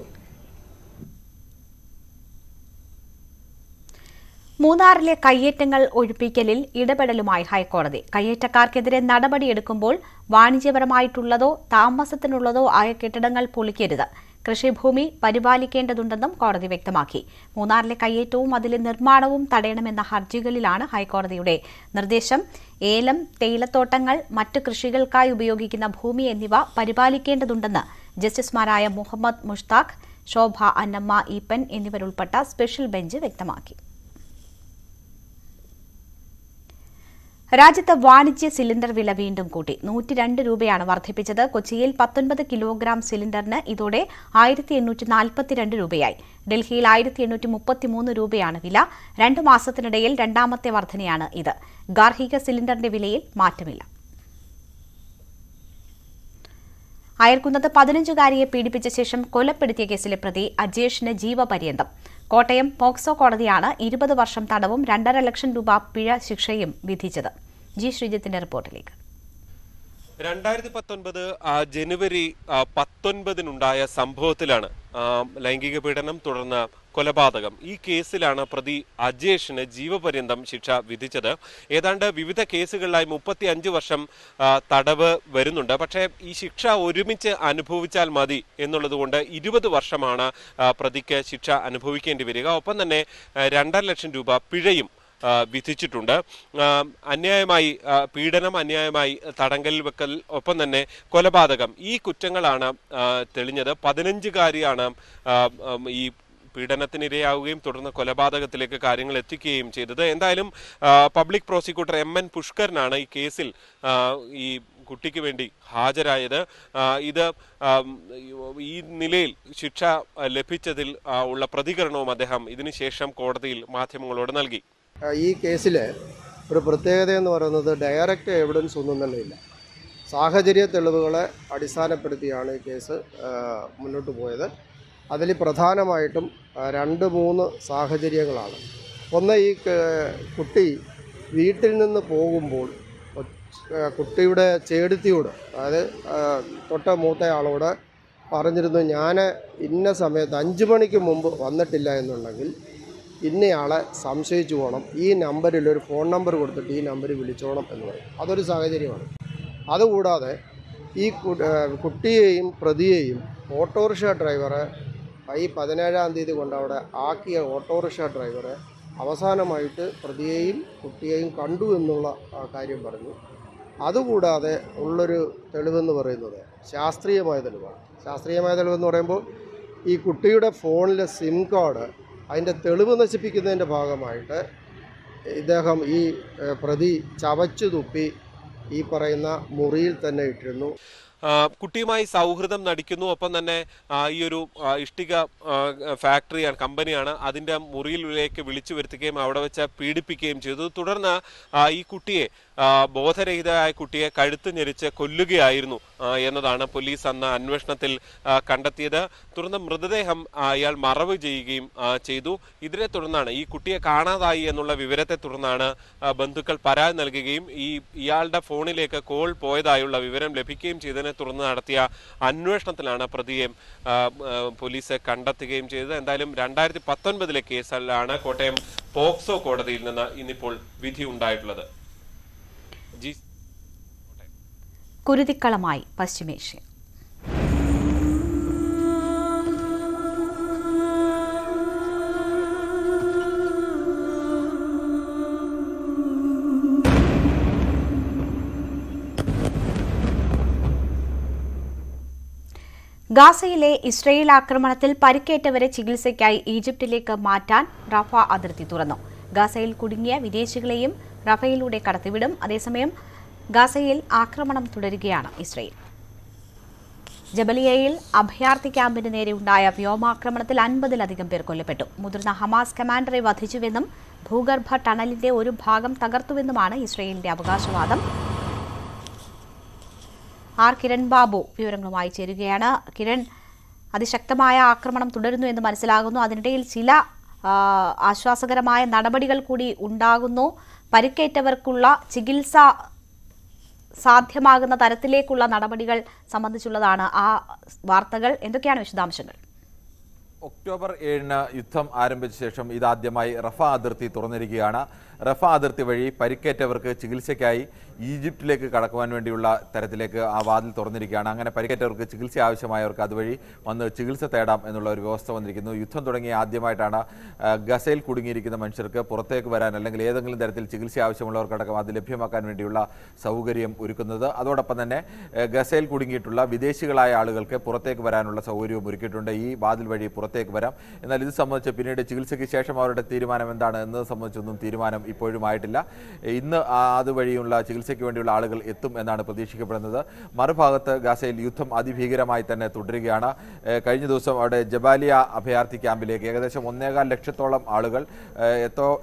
മൂന്നാറിലെ കയ്യേറ്റങ്ങൾ ഒഴിപ്പിക്കലിൽ ഇടപെടലുമായി ഹൈക്കോടതി. കയ്യേറ്റക്കാർക്കെതിരെ നടപടിയെടുക്കുമ്പോൾ വാണിജ്യപരമായിട്ടുള്ളതോ താമസത്തിനുള്ളതോ ആയ കെട്ടിടങ്ങൾ പൊളിക്കരുത്. കൃഷിഭൂമി പരിപാലിക്കേണ്ടതുണ്ടെന്നും കോടതി വ്യക്തമാക്കി. മൂന്നാറിലെ കയ്യേറ്റവും അതിലെ നിർമ്മാണവും തടയണമെന്ന ഹർജികളിലാണ് ഹൈക്കോടതിയുടെ നിർദ്ദേശം. ഏലം, തേയിലത്തോട്ടങ്ങൾ, മറ്റ് കൃഷികൾക്കായി ഉപയോഗിക്കുന്ന ഭൂമി എന്നിവ പരിപാലിക്കേണ്ടതുണ്ടെന്ന് ജസ്റ്റിസുമാരായ മുഹമ്മദ് മുഷ്താഖ്, ശോഭ അന്നമ്മ ഈപ്പൻ എന്നിവരുൾപ്പെട്ട സ്പെഷ്യൽ ബെഞ്ച് വ്യക്തമാക്കി. രാജ്യത്ത് വാണിജ്യ സിലിണ്ടർ വില വീണ്ടും കൂട്ടി. 102 രൂപയാണ് വർദ്ധിപ്പിച്ചത്. കൊച്ചിയിൽ 19 കിലോഗ്രാം സിലിണ്ടറിന് ഇതോടെ 1842 രൂപയായി. ഡൽഹിയിൽ 1833 രൂപയാണ് വില. 2 മാസത്തിനിടയിൽ രണ്ടാമത്തെ വർധനയാണ് ഇത്. ഗാർഹിക സിലിണ്ടറിന്റെ വിലയിൽ മാറ്റമില്ല. അയർക്കുന്നത്ത് 15-കാരിയെ പീഡിപ്പിച്ച ശേഷം കൊലപ്പെടുത്തിയ കേസിലെ പ്രതി അജേഷിന് ജീവപര്യന്തം. കോട്ടയം പോക്സോ കോടതിയാണ് 20 വർഷം തടവും 2.5 ലക്ഷം രൂപ പിഴ ശിക്ഷയും വിധിച്ചത്. ജി ശ്രീജിത്തിന്റെ റിപ്പോർട്ടിലേക്ക്. 2019 ജനുവരി 19-നുണ്ടായ സംഭവത്തിലാണ് ലൈംഗിക പീഡനം തുടർന്ന് കൊലപാതകം. ഈ കേസിലാണ് പ്രതി അജേഷിന് ജീവപര്യന്തം ശിക്ഷ വിധിച്ചത്. ഏതാണ്ട് വിവിധ കേസുകളിലായി 35 വർഷം തടവ് വരുന്നുണ്ട്. പക്ഷേ ഈ ശിക്ഷ ഒരുമിച്ച് അനുഭവിച്ചാൽ മതി എന്നുള്ളതുകൊണ്ട് 20 വർഷമാണ് പ്രതിക്ക് ശിക്ഷ അനുഭവിക്കേണ്ടി വരിക. ഒപ്പം തന്നെ 2.5 ലക്ഷം രൂപ പിഴയും വിധിച്ചിട്ടുണ്ട്. അന്യായമായി പീഡനം, അന്യായമായി തടങ്കലിൽ വെക്കൽ, ഒപ്പം തന്നെ കൊലപാതകം, ഈ കുറ്റങ്ങളാണ് തെളിഞ്ഞത്. 15-കാരിയാണ് ഈ പീഡനത്തിനിരയാവുകയും തുടർന്ന് കൊലപാതകത്തിലേക്ക് കാര്യങ്ങൾ എത്തിക്കുകയും ചെയ്തത്. എന്തായാലും പബ്ലിക് പ്രോസിക്യൂട്ടർ MN പുഷ്കരനാണ് ഈ കേസിൽ ഈ കുട്ടിക്ക് വേണ്ടി ഹാജരായത്. ഇത് ഈ നിലയിൽ ശിക്ഷ ലഭിച്ചതിൽ ഉള്ള പ്രതികരണവും അദ്ദേഹം ഇതിനുശേഷം കോടതിയിൽ മാധ്യമങ്ങളോട് നൽകി. ഈ കേസിൽ ഒരു പ്രത്യേകത എന്ന് പറയുന്നത് ഡയറക്റ്റ് എവിഡൻസ് ഒന്നും തന്നെ ഇല്ല. സാഹചര്യ തെളിവുകളെ അടിസ്ഥാനപ്പെടുത്തിയാണ് ഈ കേസ് മുന്നോട്ട് പോയത്. അതിൽ പ്രധാനമായിട്ടും 2-3 സാഹചര്യങ്ങളാണ്. ഒന്ന്, ഈ കുട്ടി വീട്ടിൽ നിന്ന് പോകുമ്പോൾ കുട്ടിയുടെ ചേടത്തിയോട്, അതായത് തൊട്ട മൂത്തയാളോട് പറഞ്ഞിരുന്നു, ഞാൻ ഇന്ന സമയത്ത് 5 മണിക്ക് മുമ്പ് വന്നിട്ടില്ല എന്നുണ്ടെങ്കിൽ ഇന്നയാളെ സംശയിച്ചു പോകണം, ഈ നമ്പറിൽ ഒരു ഫോൺ നമ്പർ കൊടുത്തിട്ട് ഈ നമ്പറിൽ വിളിച്ചോണം എന്ന് പറയും. അതൊരു സാഹചര്യമാണ്. അതുകൂടാതെ ഈ കുട്ടിയെയും പ്രതിയെയും ഓട്ടോറിക്ഷ ഡ്രൈവറെ ഈ 17-ാം തീയതി കൊണ്ട് അവിടെ ആക്കിയ ഓട്ടോറിക്ഷ ഡ്രൈവറെ അവസാനമായിട്ട് പ്രതിയെയും കുട്ടിയെയും കണ്ടു എന്നുള്ള കാര്യം പറഞ്ഞു. അതുകൂടാതെ ഉള്ളൊരു തെളിവെന്ന് പറയുന്നത് ശാസ്ത്രീയമായ തെളിവാണ്. ശാസ്ത്രീയമായ തെളിവെന്ന് പറയുമ്പോൾ ഈ കുട്ടിയുടെ ഫോണിലെ സിം കാർഡ്, അതിൻ്റെ തെളിവ് നശിപ്പിക്കുന്നതിൻ്റെ ഭാഗമായിട്ട് ഇദ്ദേഹം ഈ പ്രതി ചവച്ചു തുപ്പി ഈ പറയുന്ന മുറിയിൽ തന്നെ ഇട്ടിരുന്നു. കുട്ടിയുമായി സൗഹൃദം നടിക്കുന്നു. ഒപ്പം തന്നെ ഈ ഒരു ഇഷ്ടിക ഫാക്ടറിയാണ്, കമ്പനിയാണ്, അതിൻ്റെ മുറിയിലേക്ക് വിളിച്ചു വരുത്തുകയും അവിടെ വെച്ച് പീഡിപ്പിക്കുകയും ചെയ്തു. തുടർന്ന് ഈ കുട്ടിയെ, ബോധരഹിതയായ കുട്ടിയെ കഴുത്ത് ഞെരിച്ച് കൊല്ലുകയായിരുന്നു എന്നതാണ് പോലീസ് അന്ന് അന്വേഷണത്തിൽ കണ്ടെത്തിയത്. തുടർന്ന് മൃതദേഹം ഇയാൾ മറവ് ചെയ്യുകയും ചെയ്തു. ഇതിനെ തുടർന്നാണ്, ഈ കുട്ടിയെ കാണാതായി എന്നുള്ള വിവരത്തെ തുടർന്നാണ് ബന്ധുക്കൾ പരാതി നൽകുകയും ഇയാളുടെ ഫോണിലേക്ക് കോൾ പോയതായുള്ള വിവരം ലഭിക്കുകയും ചെയ്തതിനെ തുടർന്ന് നടത്തിയ അന്വേഷണത്തിലാണ് പ്രതിയെ പോലീസ് കണ്ടെത്തുകയും ചെയ്തത്. എന്തായാലും 2019 കേസിലാണ് കോട്ടയം പോക്സോ കോടതിയിൽ നിന്ന് ഇന്നിപ്പോൾ വിധി ഉണ്ടായിട്ടുള്ളത്. കുരുതിക്കളമായി പശ്ചിമേഷ്യ. ഗാസയിലെ ഇസ്രയേൽ ആക്രമണത്തിൽ പരിക്കേറ്റവരെ ചികിത്സയ്ക്കായി ഈജിപ്തിലേക്ക് മാറ്റാൻ റഫ അതിർത്തി തുറന്നു. ഗാസയിൽ കുടുങ്ങിയ വിദേശികളെയും റഫയിലൂടെ കടത്തിവിടും. അതേസമയം ഗാസയിൽ ആക്രമണം തുടരുകയാണ് ഇസ്രയേൽ. ജബലിയയിൽ അഭയാർത്ഥി ക്യാമ്പിന് നേരെ ഉണ്ടായ വ്യോമാക്രമണത്തിൽ 50-ലധികം പേർ കൊല്ലപ്പെട്ടു. മുതിർന്ന ഹമാസ് കമാൻഡറെ വധിച്ചുവെന്നും ഭൂഗർഭ ടണലിന്റെ ഒരു ഭാഗം തകർത്തുവെന്നുമാണ് ഇസ്രയേലിന്റെ അവകാശവാദം. കിരൺ ബാബു വിവരങ്ങളുമായി ചേരുകയാണ്. കിരൺ, അതിശക്തമായ ആക്രമണം തുടരുന്നു എന്ന് മനസ്സിലാകുന്നു. അതിനിടയിൽ ചില ആശ്വാസകരമായ നടപടികൾ കൂടി ഉണ്ടാകുന്നു. പരിക്കേറ്റവർക്കുള്ള ചികിത്സ സാധ്യമാകുന്ന തരത്തിലേക്കുള്ള നടപടികൾ സംബന്ധിച്ചുള്ളതാണ് ആ വാർത്തകൾ. എന്തൊക്കെയാണ് വിശദാംശങ്ങൾ? ഒക്ടോബർ 7-ന് യുദ്ധം ആരംഭിച്ച ശേഷം ഇതാദ്യമായി റഫ അതിർത്തി തുറന്നിരിക്കുകയാണ്. റഫ അതിർത്തി വഴി പരിക്കേറ്റവർക്ക് ചികിത്സയ്ക്കായി ഈജിപ്തിലേക്ക് കടക്കുവാൻ വേണ്ടിയുള്ള തരത്തിലേക്ക് ആ വാതിൽ തുറന്നിരിക്കുകയാണ്. അങ്ങനെ പരിക്കേറ്റവർക്ക് ചികിത്സ ആവശ്യമായവർക്ക് അതുവഴി വന്ന് ചികിത്സ തേടാം എന്നുള്ള ഒരു വ്യവസ്ഥ വന്നിരിക്കുന്നു. യുദ്ധം തുടങ്ങിയ ആദ്യമായിട്ടാണ് ഗസയിൽ കുടുങ്ങിയിരിക്കുന്ന മനുഷ്യർക്ക് പുറത്തേക്ക് വരാൻ, അല്ലെങ്കിൽ ഏതെങ്കിലും തരത്തിൽ ചികിത്സ ആവശ്യമുള്ളവർക്കടക്കം അത് ലഭ്യമാക്കാൻ വേണ്ടിയുള്ള സൗകര്യം ഒരുക്കുന്നത്. അതോടൊപ്പം തന്നെ ഗസയിൽ കുടുങ്ങിയിട്ടുള്ള വിദേശികളായ ആളുകൾക്ക് പുറത്തേക്ക് വരാനുള്ള സൗകര്യവും ഒരുക്കിയിട്ടുണ്ട്. ഈ വാതിൽ വഴി പുറത്തേക്ക് വരാം. എന്നാൽ ഇത് സംബന്ധിച്ച് പിന്നീട് ചികിത്സയ്ക്ക് ശേഷം അവരുടെ തീരുമാനം എന്താണ് എന്നത് സംബന്ധിച്ചൊന്നും തീരുമാനം ഇപ്പോഴും ആയിട്ടില്ല. ഇന്ന് അതുവഴിയുള്ള ചികിത്സ ചികിത്സയ്ക്ക് വേണ്ടിയുള്ള ആളുകൾ എത്തും എന്നാണ് പ്രതീക്ഷിക്കപ്പെടുന്നത്. മറുഭാഗത്ത് ഗാസയിൽ യുദ്ധം അതിഭീകരമായി തന്നെ തുടരുകയാണ്. കഴിഞ്ഞ ദിവസം അവിടെ ജബാലിയ അഭയാർത്ഥി ക്യാമ്പിലേക്ക് ഏകദേശം 1.25 ലക്ഷത്തോളം ആളുകൾ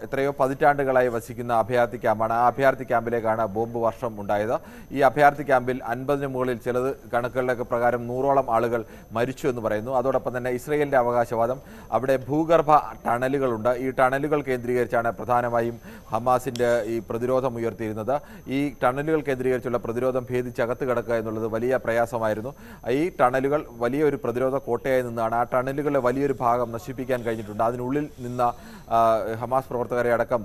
എത്രയോ പതിറ്റാണ്ടുകളായി വസിക്കുന്ന അഭയാർത്ഥി ക്യാമ്പാണ്. ആ അഭയാർത്ഥി ക്യാമ്പിലേക്കാണ് ബോംബ് വർഷം ഉണ്ടായത്. ഈ അഭയാർത്ഥി ക്യാമ്പിൽ 50-ന് മുകളിൽ ചിലത് കണക്കുകളിലൊക്കെ പ്രകാരം 100ഓളം ആളുകൾ മരിച്ചു എന്ന് പറയുന്നു. അതോടൊപ്പം തന്നെ ഇസ്രയേലിന്റെ അവകാശവാദം അവിടെ ഭൂഗർഭ ടണലുകളുണ്ട്. ഈ ടണലുകൾ കേന്ദ്രീകരിച്ചാണ് പ്രധാനമായും ഹമാസിന്റെ ഈ പ്രതിരോധം ഉയർത്തിയിരുന്നത്. ഈ ടണലുകൾ കേന്ദ്രീകരിച്ചുള്ള പ്രതിരോധം ഭേദിച്ചകത്ത് കിടക്കുക എന്നുള്ളത് വലിയ പ്രയാസമായിരുന്നു. ഈ ടണലുകൾ വലിയൊരു പ്രതിരോധ കോട്ടയായി നിന്നാണ്. ആ ടണലുകളെ വലിയൊരു ഭാഗം നശിപ്പിക്കാൻ കഴിഞ്ഞിട്ടുണ്ട്. അതിനുള്ളിൽ നിന്ന ഹമാസ് പ്രവർത്തകരെ അടക്കം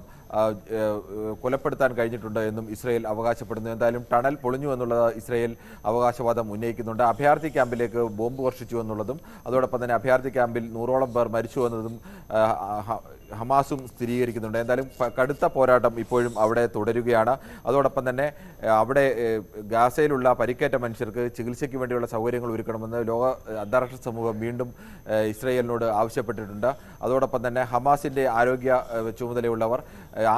കൊലപ്പെടുത്താൻ കഴിഞ്ഞിട്ടുണ്ട് എന്നും ഇസ്രയേൽ അവകാശപ്പെടുന്നു. എന്തായാലും ടണൽ പൊളിഞ്ഞു എന്നുള്ളത് ഇസ്രയേൽ അവകാശവാദം ഉന്നയിക്കുന്നുണ്ട്. അഭയാർത്ഥി ക്യാമ്പിലേക്ക് ബോംബ് വർഷിച്ചു എന്നുള്ളതും അതോടൊപ്പം തന്നെ അഭയാർത്ഥി ക്യാമ്പിൽ 100ഓളം പേർ മരിച്ചു എന്നതും ഹമാസും സ്ഥിരീകരിക്കുന്നുണ്ട്. എന്തായാലും കടുത്ത പോരാട്ടം ഇപ്പോഴും അവിടെ തുടരുകയാണ്. അതോടൊപ്പം തന്നെ അവിടെ ഗാസയിലുള്ള പരിക്കേറ്റ മനുഷ്യർക്ക് ചികിത്സയ്ക്ക് വേണ്ടിയുള്ള സൗകര്യങ്ങൾ ഒരുക്കണമെന്ന് അന്താരാഷ്ട്ര സമൂഹം വീണ്ടും ഇസ്രയേലിനോട് ആവശ്യപ്പെട്ടിട്ടുണ്ട്. അതോടൊപ്പം തന്നെ ഹമാസിന്റെ ആരോഗ്യ ചുമതലയുള്ളവർ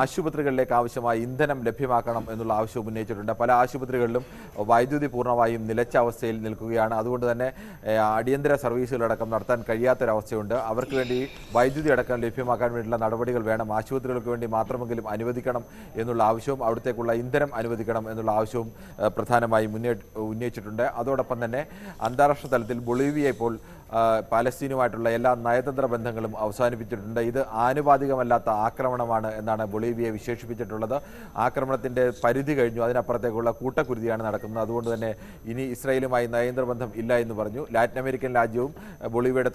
ആശുപത്രികളിലേക്ക് ആവശ്യമായ ഇന്ധനം ലഭ്യമാക്കണം എന്നുള്ള ആവശ്യവും ഉന്നയിച്ചിട്ടുണ്ട്. പല ആശുപത്രികളിലും വൈദ്യുതി പൂർണ്ണമായും നിലച്ച അവസ്ഥയിൽ നിൽക്കുകയാണ്. അതുകൊണ്ട് തന്നെ അടിയന്തര സർവീസുകളടക്കം നടത്താൻ കഴിയാത്തൊരവസ്ഥയുണ്ട്. അവർക്ക് വേണ്ടി വൈദ്യുതി അടക്കം ലഭ്യമാക്കാൻ വേണ്ടിയുള്ള നടപടികൾ വേണം. ആശുപത്രികൾക്ക് വേണ്ടി മാത്രമെങ്കിലും അനുവദിക്കണം എന്നുള്ള ആവശ്യവും അവിടത്തേക്കുള്ള ഇന്ധനം അനുവദിക്കണം എന്നുള്ള ആവശ്യവും പ്രധാനമായും ഉന്നയിച്ചിട്ടുണ്ട്. അതോടൊപ്പം തന്നെ അന്താരാഷ്ട്ര തലത്തിൽ ബൊളീവിയ ഇപ്പോൾ പാലസ്തീനുമായിട്ടുള്ള എല്ലാ നയതന്ത്ര ബന്ധങ്ങളും അവസാനിപ്പിച്ചിട്ടുണ്ട്. ഇത് ആനുപാതികമല്ലാത്ത ആക്രമണമാണ് എന്നാണ് ബൊളീവിയ വിശേഷിപ്പിച്ചിട്ടുള്ളത്. ആക്രമണത്തിന്റെ പരിധി കഴിഞ്ഞു, അതിനപ്പുറത്തേക്കുള്ള കൂട്ടക്കുരുതിയാണ് നടക്കുന്നത്. അതുകൊണ്ട് തന്നെ ഇനി ഇസ്രായേലുമായി നയതന്ത്ര ബന്ധം ഇല്ല എന്ന് പറഞ്ഞു. ലാറ്റിൻ അമേരിക്കൻ രാജ്യവും ബൊളീവിയയുടെ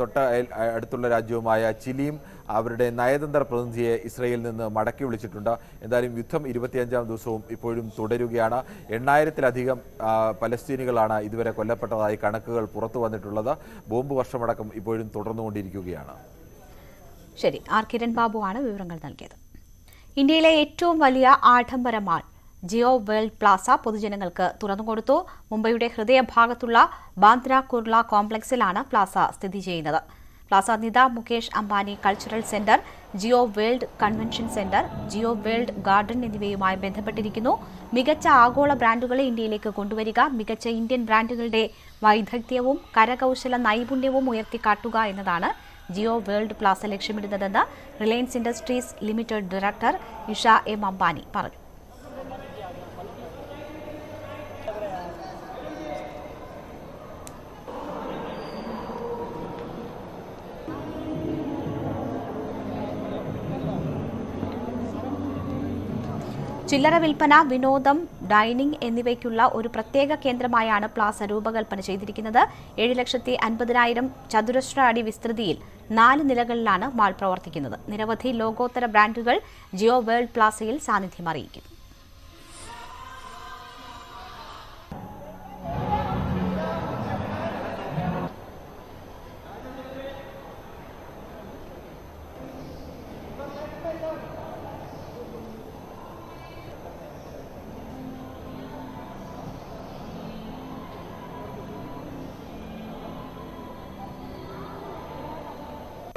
അടുത്തുള്ള രാജ്യവുമായ ചിലിയും അവരുടെ നയതന്ത്ര പ്രതിനിധിയെ ഇസ്രായേലിൽ നിന്ന് മടക്കി വിളിച്ചിട്ടുണ്ട്. എന്തായാലും യുദ്ധം 25-ാം ദിവസവും ഇപ്പോഴും തുടരുകയാണ്. 8000-ത്തിലധികം പലസ്തീനികളാണ് ഇതുവരെ കൊല്ലപ്പെട്ടതായി കണക്കുകൾ പുറത്തു വന്നിട്ടുള്ളത്. ബോംബ് വർഷമടക്കം ഇപ്പോഴും തുടർന്നുകൊണ്ടിരിക്കുകയാണ്. ശരി, ആർ കിരൺ ബാബുവാണ് വിവരങ്ങൾ നൽകിയത്. ഇന്ത്യയിലെ ഏറ്റവും വലിയ ആഡംബര മാൾ ജിയോ വേൾഡ് പ്ലാസ പൊതുജനങ്ങൾക്ക് തുറന്നുകൊടുത്തു. മുംബൈയുടെ ഹൃദയഭാഗത്തുള്ള ബാന്ദ്ര കുർള കോംപ്ലക്സിലാണ് പ്ലാസ സ്ഥിതി ചെയ്യുന്നത്. Plaza Nita Mukesh Ambani cultural centre, Jio world convention centre, Jio world garden എന്നിവയുമായി ബന്ധപ്പെട്ടിരിക്കുന്നു. മികച്ച ആഗോള ബ്രാൻഡുകളെ ഇന്ത്യയിലേക്ക് കൊണ്ടുവരിക, മികച്ച ഇന്ത്യൻ ബ്രാൻഡുകളുടെ വൈദഗ്ധ്യവും കരകൌശല നൈപുണ്യവും ഉയർത്തിക്കാട്ടുക എന്നതാണ് ജിയോ വേൾഡ് പ്ലാസ ലക്ഷ്യമിടുന്നതെന്ന് Reliance industries limited director Isha M Ambani പറഞ്ഞു. ചില്ലറ വിൽപ്പന, വിനോദം, ഡൈനിംഗ് എന്നിവയ്ക്കുള്ള ഒരു പ്രത്യേക കേന്ദ്രമായാണ് പ്ലാസ രൂപകൽപ്പന ചെയ്തിരിക്കുന്നത്. 7,50,000 ചതുരശ്ര അടി വിസ്തൃതിയിൽ 4 നിലകളിലാണ് മാൾ പ്രവർത്തിക്കുന്നത്. നിരവധി ലോകോത്തര ബ്രാൻഡുകൾ ജിയോ വേൾഡ് പ്ലാസയിൽ സാന്നിധ്യം അറിയിക്കുന്നു.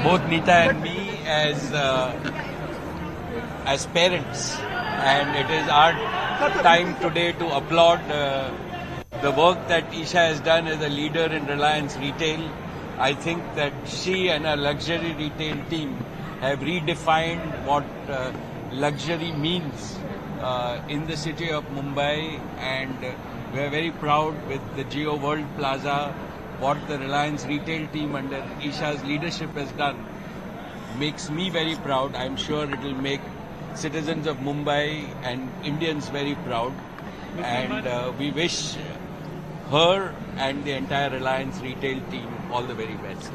Both Nita and me as parents, and it is our time today to applaud the work that Isha has done as a leader in Reliance Retail. I think that she and her luxury retail team have redefined what luxury means in the city of Mumbai, and we are very proud with the Jio World Plaza. What the Reliance retail team under Isha's leadership has done makes me very proud. I'm sure it will make citizens of Mumbai and Indians very proud. And we wish her and the entire Reliance retail team all the very best.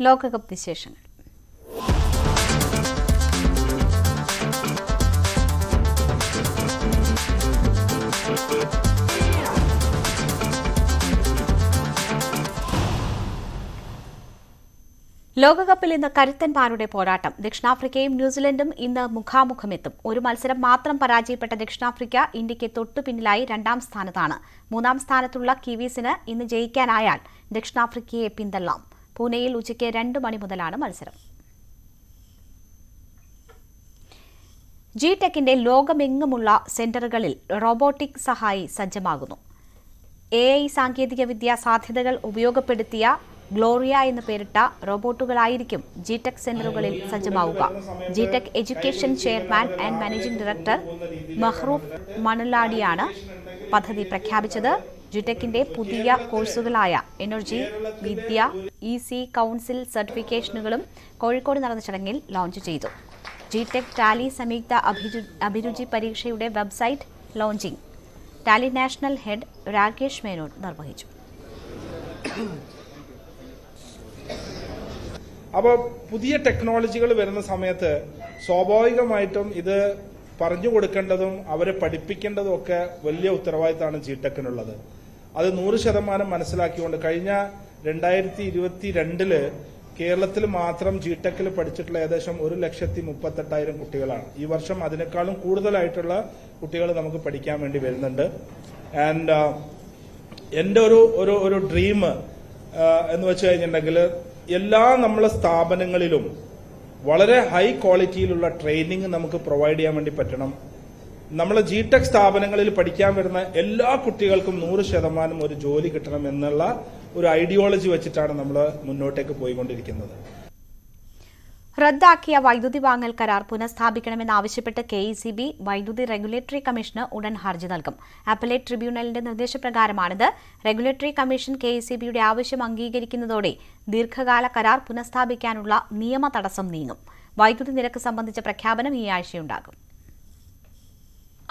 ലോകകപ്പ് വിശേഷങ്ങൾ. ലോകകപ്പിൽ ഇന്ന് കരുത്തന്മാരുടെ പോരാട്ടം. ദക്ഷിണാഫ്രിക്കയും ന്യൂസിലൻഡും ഇന്ന് മുഖാമുഖമെത്തും. ഒരു മത്സരം മാത്രം പരാജയപ്പെട്ട ദക്ഷിണാഫ്രിക്ക ഇന്ത്യയ്ക്ക് തൊട്ടുപിന്നിലായി 2ാം സ്ഥാനത്താണ്. 3ാം സ്ഥാനത്തുള്ള കിവീസിന് ഇന്ന് ജയിക്കാനായാൽ ദക്ഷിണാഫ്രിക്കയെ പിന്തള്ളാം. പൂനെയിൽ ഉച്ചയ്ക്ക് 2 മണി മുതലാണ് മത്സരം. ജിടെക്കിന്റെ ലോകമെങ്ങുമുള്ള സെന്ററുകളിൽ റോബോട്ടിക് സഹായി സജ്ജമാകുന്നു. AI സാങ്കേതികവിദ്യ സാധ്യതകൾ ഉപയോഗപ്പെടുത്തിയ ഗ്ലോറിയ എന്ന് പേരിട്ട റോബോട്ടുകളായിരിക്കും ജിടെക് സെന്ററുകളിൽ സജ്ജമാവുക. G Tec education chairman and managing director Mehroof മണലാടിയാണ് പദ്ധതി പ്രഖ്യാപിച്ചത്. ജിടെക്കിന്റെ പുതിയ കോഴ്സുകളായ എനർജി, വിദ്യ, EC കൌൺസിൽ സർട്ടിഫിക്കേഷനുകളും കോഴിക്കോട് നടന്ന ചടങ്ങിൽ ലോഞ്ച് ചെയ്തു. ജിടെക് ടാലി സംയുക്ത അഭിരുചി പരീക്ഷയുടെ website launching Tally national head Rakesh Menon നിർവഹിച്ചു. അപ്പോൾ പുതിയ ടെക്നോളജികൾ വരുന്ന സമയത്ത് സ്വാഭാവികമായിട്ടും ഇത് പറഞ്ഞു കൊടുക്കേണ്ടതും അവരെ പഠിപ്പിക്കേണ്ടതും ഒക്കെ വലിയ ഉത്തരവാദിത്തമാണ് ജിടെക്കിനുള്ളത്. അത് 100% മനസ്സിലാക്കിക്കൊണ്ട് കഴിഞ്ഞ 2022 കേരളത്തിൽ മാത്രം ജിടെക്കിൽ പഠിച്ചിട്ടുള്ള ഏകദേശം 1,38,000 കുട്ടികളാണ്. ഈ വർഷം അതിനേക്കാളും കൂടുതലായിട്ടുള്ള കുട്ടികൾ നമുക്ക് പഠിക്കാൻ വേണ്ടി വരുന്നുണ്ട്. ആൻഡ് എൻ്റെ ഒരു ഡ്രീം എന്ന് വെച്ച് കഴിഞ്ഞിട്ടുണ്ടെങ്കിൽ എല്ലാ നമ്മളെ സ്ഥാപനങ്ങളിലും വളരെ ഹൈ ക്വാളിറ്റിയിലുള്ള ട്രെയിനിങ് നമുക്ക് പ്രൊവൈഡ് ചെയ്യാൻ വേണ്ടി പറ്റണം. നമ്മളെ ജിടെക് സ്ഥാപനങ്ങളിൽ പഠിക്കാൻ വരുന്ന എല്ലാ കുട്ടികൾക്കും 100% ഒരു ജോലി കിട്ടണം എന്നുള്ള ഒരു ഐഡിയോളജി വെച്ചിട്ടാണ് നമ്മൾ മുന്നോട്ടേക്ക് പോയിക്കൊണ്ടിരിക്കുന്നത്. റദ്ദാക്കിയ വൈദ്യുതി വാങ്ങൽ കരാർ പുനഃസ്ഥാപിക്കണമെന്നാവശ്യപ്പെട്ട് KECB വൈദ്യുതി റെഗുലേറ്ററി കമ്മീഷന് ഉടൻ ഹർജി നൽകും. അപ്പലേറ്റ് ട്രിബ്യൂണലിന്റെ നിർദ്ദേശപ്രകാരമാണിത്. റെഗുലേറ്ററി കമ്മീഷൻ KECBയുടെ ആവശ്യം അംഗീകരിക്കുന്നതോടെ ദീർഘകാല കരാർ പുനഃസ്ഥാപിക്കാനുള്ള നിയമ തടസ്സം നീങ്ങും. വൈദ്യുതി നിരക്ക് സംബന്ധിച്ച പ്രഖ്യാപനം ഈ ആഴ്ചയുണ്ടാകും.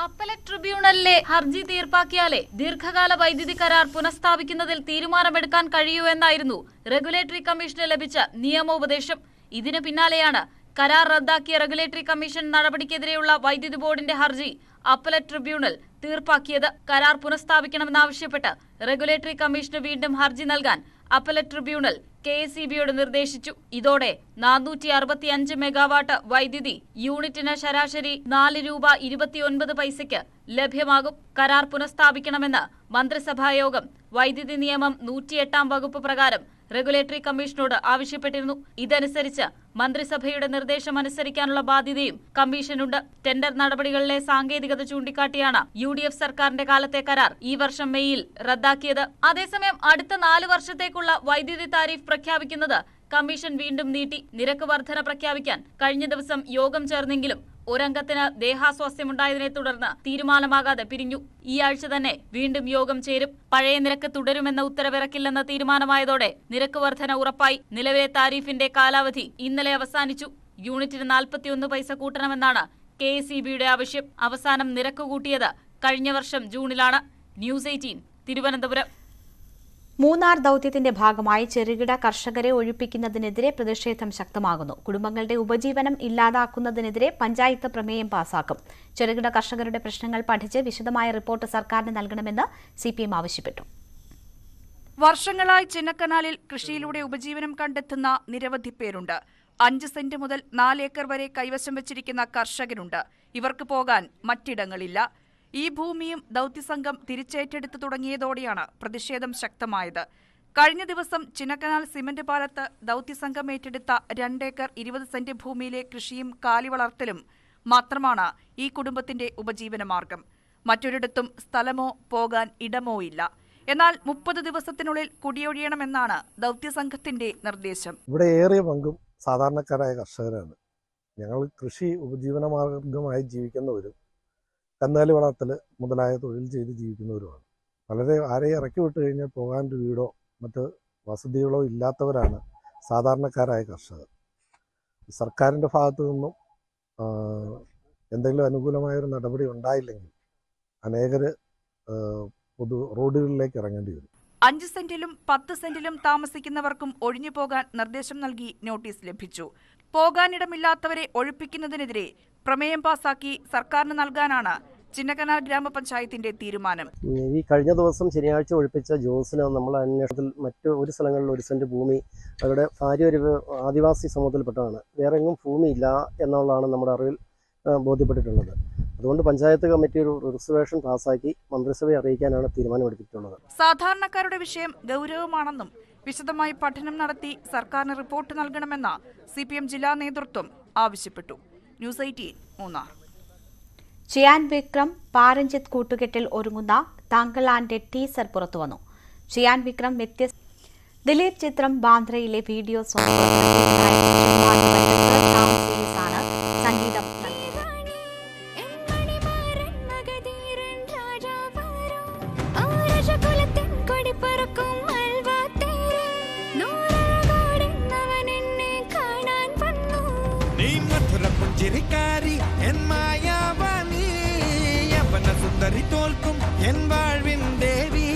അപ്പലേറ്റ് ട്രിബ്യൂണലിലെ ഹർജി തീർപ്പാക്കിയാലേ ദീർഘകാല വൈദ്യുതി കരാർ പുനഃസ്ഥാപിക്കുന്നതിൽ തീരുമാനമെടുക്കാൻ കഴിയൂ എന്നായിരുന്നു റെഗുലേറ്ററി കമ്മീഷന് ലഭിച്ച നിയമോപദേശം. ഇതിനു പിന്നാലെയാണ് കരാർ റദ്ദാക്കിയ റെഗുലേറ്ററി കമ്മീഷൻ നടപടിക്കെതിരെയുള്ള വൈദ്യുതി ബോർഡിന്റെ ഹർജി അപ്പലേറ്റ് ട്രിബ്യൂണൽ തീർപ്പാക്കിയത്. കരാർ പുനഃസ്ഥാപിക്കണമെന്നാവശ്യപ്പെട്ട് റെഗുലേറ്ററി കമ്മീഷന് വീണ്ടും ഹർജി നൽകാൻ അപ്പലേറ്റ് ട്രിബ്യൂണൽ KECBയോട് നിർദ്ദേശിച്ചു. ഇതോടെ 465 മെഗാവാട്ട് വൈദ്യുതി യൂണിറ്റിന് ശരാശരി 4 രൂപ 29 പൈസയ്ക്ക് ലഭ്യമാകും. കരാർ പുനഃസ്ഥാപിക്കണമെന്ന് മന്ത്രിസഭായോഗം വൈദ്യുതി നിയമം 108 വകുപ്പ് പ്രകാരം റെഗുലേറ്ററി കമ്മീഷനോട് ആവശ്യപ്പെട്ടിരുന്നു. ഇതനുസരിച്ച് മന്ത്രിസഭയുടെ നിർദ്ദേശം അനുസരിക്കാനുള്ള ബാധ്യതയും കമ്മീഷനുണ്ട്. ടെൻഡർ നടപടികളിലെ സാങ്കേതികത ചൂണ്ടിക്കാട്ടിയാണ് UDF സർക്കാരിന്റെ കാലത്തെ കരാർ ഈ വർഷം മെയ്യിൽ റദ്ദാക്കിയത്. അതേസമയം അടുത്ത 4 വർഷത്തേക്കുള്ള വൈദ്യുതി താരിഫ് പ്രഖ്യാപിക്കുന്നത് കമ്മീഷൻ വീണ്ടും നീട്ടി. നിരക്ക് വർധന പ്രഖ്യാപിക്കാൻ കഴിഞ്ഞ ദിവസം യോഗം ചേർന്നെങ്കിലും ഒരംഗത്തിന് ദേഹാസ്വാസ്ഥ്യമുണ്ടായതിനെ തുടർന്ന് തീരുമാനമാകാതെ പിരിഞ്ഞു. ഈ ആഴ്ച തന്നെ വീണ്ടും യോഗം ചേരും. പഴയ നിരക്ക് തുടരുമെന്ന ഉത്തരവിറക്കില്ലെന്ന തീരുമാനമായതോടെ നിരക്ക് വർധന ഉറപ്പായി. നിലവിലെ താരിഫിന്റെ കാലാവധി ഇന്നലെ അവസാനിച്ചു. യൂണിറ്റിന് 41 പൈസ കൂട്ടണമെന്നാണ് KECBയുടെ ആവശ്യം. അവസാനം നിരക്ക് കൂട്ടിയത് കഴിഞ്ഞ വർഷം ജൂണിലാണ്. ന്യൂസ് 18 തിരുവനന്തപുരം. മൂന്നാർ ദൌത്യത്തിന്റെ ഭാഗമായി ചെറുകിട കർഷകരെ ഒഴിപ്പിക്കുന്നതിനെതിരെ പ്രതിഷേധം ശക്തമാകുന്നു. കുടുംബങ്ങളുടെ ഉപജീവനം ഇല്ലാതാക്കുന്നതിനെതിരെ പഞ്ചായത്ത് പ്രമേയം പാസാക്കും. ചെറുകിട കർഷകരുടെ പ്രശ്നങ്ങൾ പഠിച്ച് വിശദമായ റിപ്പോർട്ട് സർക്കാരിന് നൽകണമെന്ന് CPM ആവശ്യപ്പെട്ടു. വർഷങ്ങളായി ചിന്നക്കനാലിൽ കൃഷിയിലൂടെ ഉപജീവനം കണ്ടെത്തുന്ന നിരവധി പേരുണ്ട്. 5 സെന്റ് മുതൽ 4 ഏക്കർ വരെ കൈവശം വെച്ചിരിക്കുന്ന കർഷകരുണ്ട്. ഇവർക്ക് പോകാൻ മറ്റിടങ്ങളില്ല. ഈ ഭൂമിയും ദൌത്യസംഘം തിരിച്ചേറ്റെടുത്തു തുടങ്ങിയതോടെയാണ് പ്രതിഷേധം ശക്തമായത്. കഴിഞ്ഞ ദിവസം ചിന്നക്കനാൽ സിമന്റ് പാലത്ത് ദൌത്യസംഘം ഏറ്റെടുത്ത 2 ഏക്കർ 20 സെന്റ് ഭൂമിയിലെ കൃഷിയും കാലിവളർത്തലും മാത്രമാണ് ഈ കുടുംബത്തിന്റെ ഉപജീവന മാർഗം. മറ്റൊരിടത്തും സ്ഥലമോ പോകാൻ ഇടമോ ഇല്ല. എന്നാൽ 30 ദിവസത്തിനുള്ളിൽ കുടിയൊഴിയണമെന്നാണ് ദൌത്യസംഘത്തിന്റെ നിർദ്ദേശം. ഇവിടെ ഏറിയ പങ്കും സാധാരണക്കാരായ കർഷകരാണ്. ഞങ്ങൾ കൃഷി ഉപജീവന മാർഗമായി ജീവിക്കുന്നവരും കന്നാലി വളർത്തൽ മുതലായ തൊഴിൽ ചെയ്ത് ജീവിക്കുന്നവരുമാണ്. വളരെ ആരെയും ഇറക്കി വിട്ട് കഴിഞ്ഞാൽ പോകാൻ ഒരു വീടോ മറ്റ് വസതികളോ ഇല്ലാത്തവരാണ് സാധാരണക്കാരായ കർഷകർ. സർക്കാരിൻ്റെ ഭാഗത്തു നിന്നും എന്തെങ്കിലും അനുകൂലമായൊരു നടപടി ഉണ്ടായില്ലെങ്കിൽ അനേകർ റോഡുകളിലേക്ക് ഇറങ്ങേണ്ടി വരും. 5 സെന്റിലും 10 സെന്റിലും താമസിക്കുന്നവർക്കും ഒഴിഞ്ഞു പോകാൻ നിർദ്ദേശം നൽകി നോട്ടീസ് ലഭിച്ചു. പോകാനിടമില്ലാത്തവരെ ഒഴിപ്പിക്കുന്നതിനെതിരെ പ്രമേയം പാസാക്കി സർക്കാരിന് നൽകാനാണ് ചിന്നക്കനാൽ ഗ്രാമപഞ്ചായത്തിന്റെ തീരുമാനം. ഈ കഴിഞ്ഞ ദിവസം ശനിയാഴ്ച ഒഴിപ്പിച്ച ജോസിന് നമ്മൾ അന്വേഷണത്തിൽ മറ്റു ഒരു സ്ഥലങ്ങളിൽ 1 സെന്റ് ഭൂമി അവരുടെ ഭാര്യ ഒരു ആദിവാസി സമൂഹത്തിൽപ്പെട്ടതാണ്. വേറെ എങ്ങും ഭൂമിയില്ല എന്നുള്ളതാണ് നമ്മുടെ അറിവിൽ ബോധ്യപ്പെട്ടിട്ടുള്ളത്. അതുകൊണ്ട് പഞ്ചായത്ത് കമ്മിറ്റി ഒരു റിസർവേഷൻ പാസാക്കി മന്ത്രിസഭയെ അറിയിക്കാനാണ് തീരുമാനമെടുത്തിട്ടുള്ളത്. സാധാരണക്കാരുടെ വിഷയം ഗൗരവമാണെന്നും വിശദമായി പഠനം നടത്തി സർക്കാരിന് റിപ്പോർട്ട് നൽകണമെന്ന് CPM ജില്ലാ നേതൃത്വം ആവശ്യപ്പെട്ടു. ന്യൂസ് 18 മൂന്നാർ. ചിയാൻ വിക്രം പാരഞ്ജിത്ത് കൂട്ടുകെട്ടിൽ ഒരുങ്ങുന്ന താങ്കളാന്റെ ടീസർ പുറത്തുവന്നു. ചിയാൻ വിക്രം ദിലീപ് ചിത്രം ബാന്ദ്രയിലെ വീഡിയോ സോങ് സംഗീതം തോൽക്കും എൻ വാഴ്വിൻ ദേവി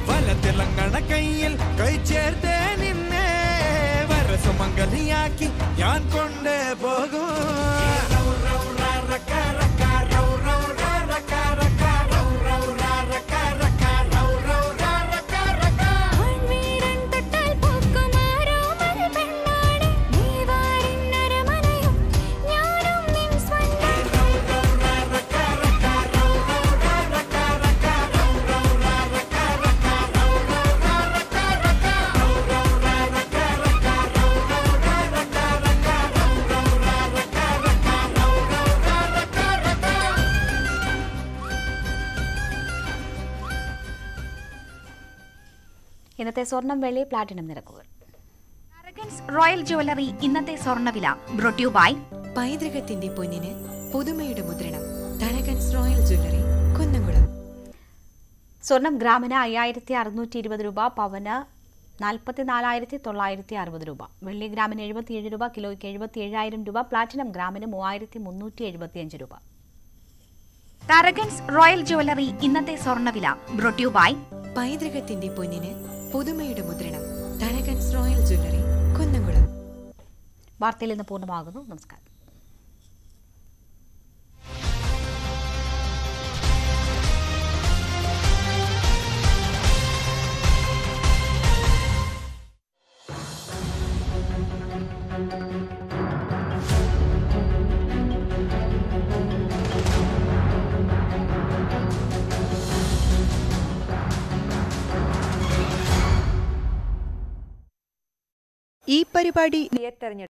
വലത്തിലങ്ങണ കയ്യിൽ കൈ ചേർത്തേ നിന്നെ വരസുമംഗലിയാക്കി ഞാൻ കൊണ്ടേ പോകും. ഇന്നത്തെ സ്വർണം വെള്ളി പ്ലാറ്റിനം നിരക്കുകൾ. റോയൽ ജ്വല്ലറി ഇന്നത്തെ സ്വർണ്ണവില ബ്രോട്ട് യു ബൈ പൈതൃകത്തിന്റെ പൊന്നിന് പുതുമയുടെ മുദ്രണം തരകൻസ് റോയൽ ജ്വല്ലറി കുന്നംകുളം. സ്വർണം ഗ്രാമിന് 5620 രൂപ, പവന് 44,960 രൂപ, വെള്ളി ഗ്രാമിന് 77 രൂപ, കിലോയ്ക്ക് 77,000 രൂപ, പ്ലാറ്റിനം ഗ്രാമിന് 3,375 രൂപ. തരകൻസ് റോയൽ ജ്വല്ലറി ഇന്നത്തെ സ്വർണ്ണവില ബ്രോട്ട് യു ബൈ പൈതൃകത്തിന്റെ പൊന്നിന് പുതുമയുടെ മുദ്രണം തരകൻസ് റോയൽ ജ്വല്ലറി കുന്നംകുളം. വാർത്തയിൽ നിന്ന് പൂർണ്ണമാകുന്നു. നമസ്കാരം. ഈ പരിപാടി തെരഞ്ഞെടുത്തു.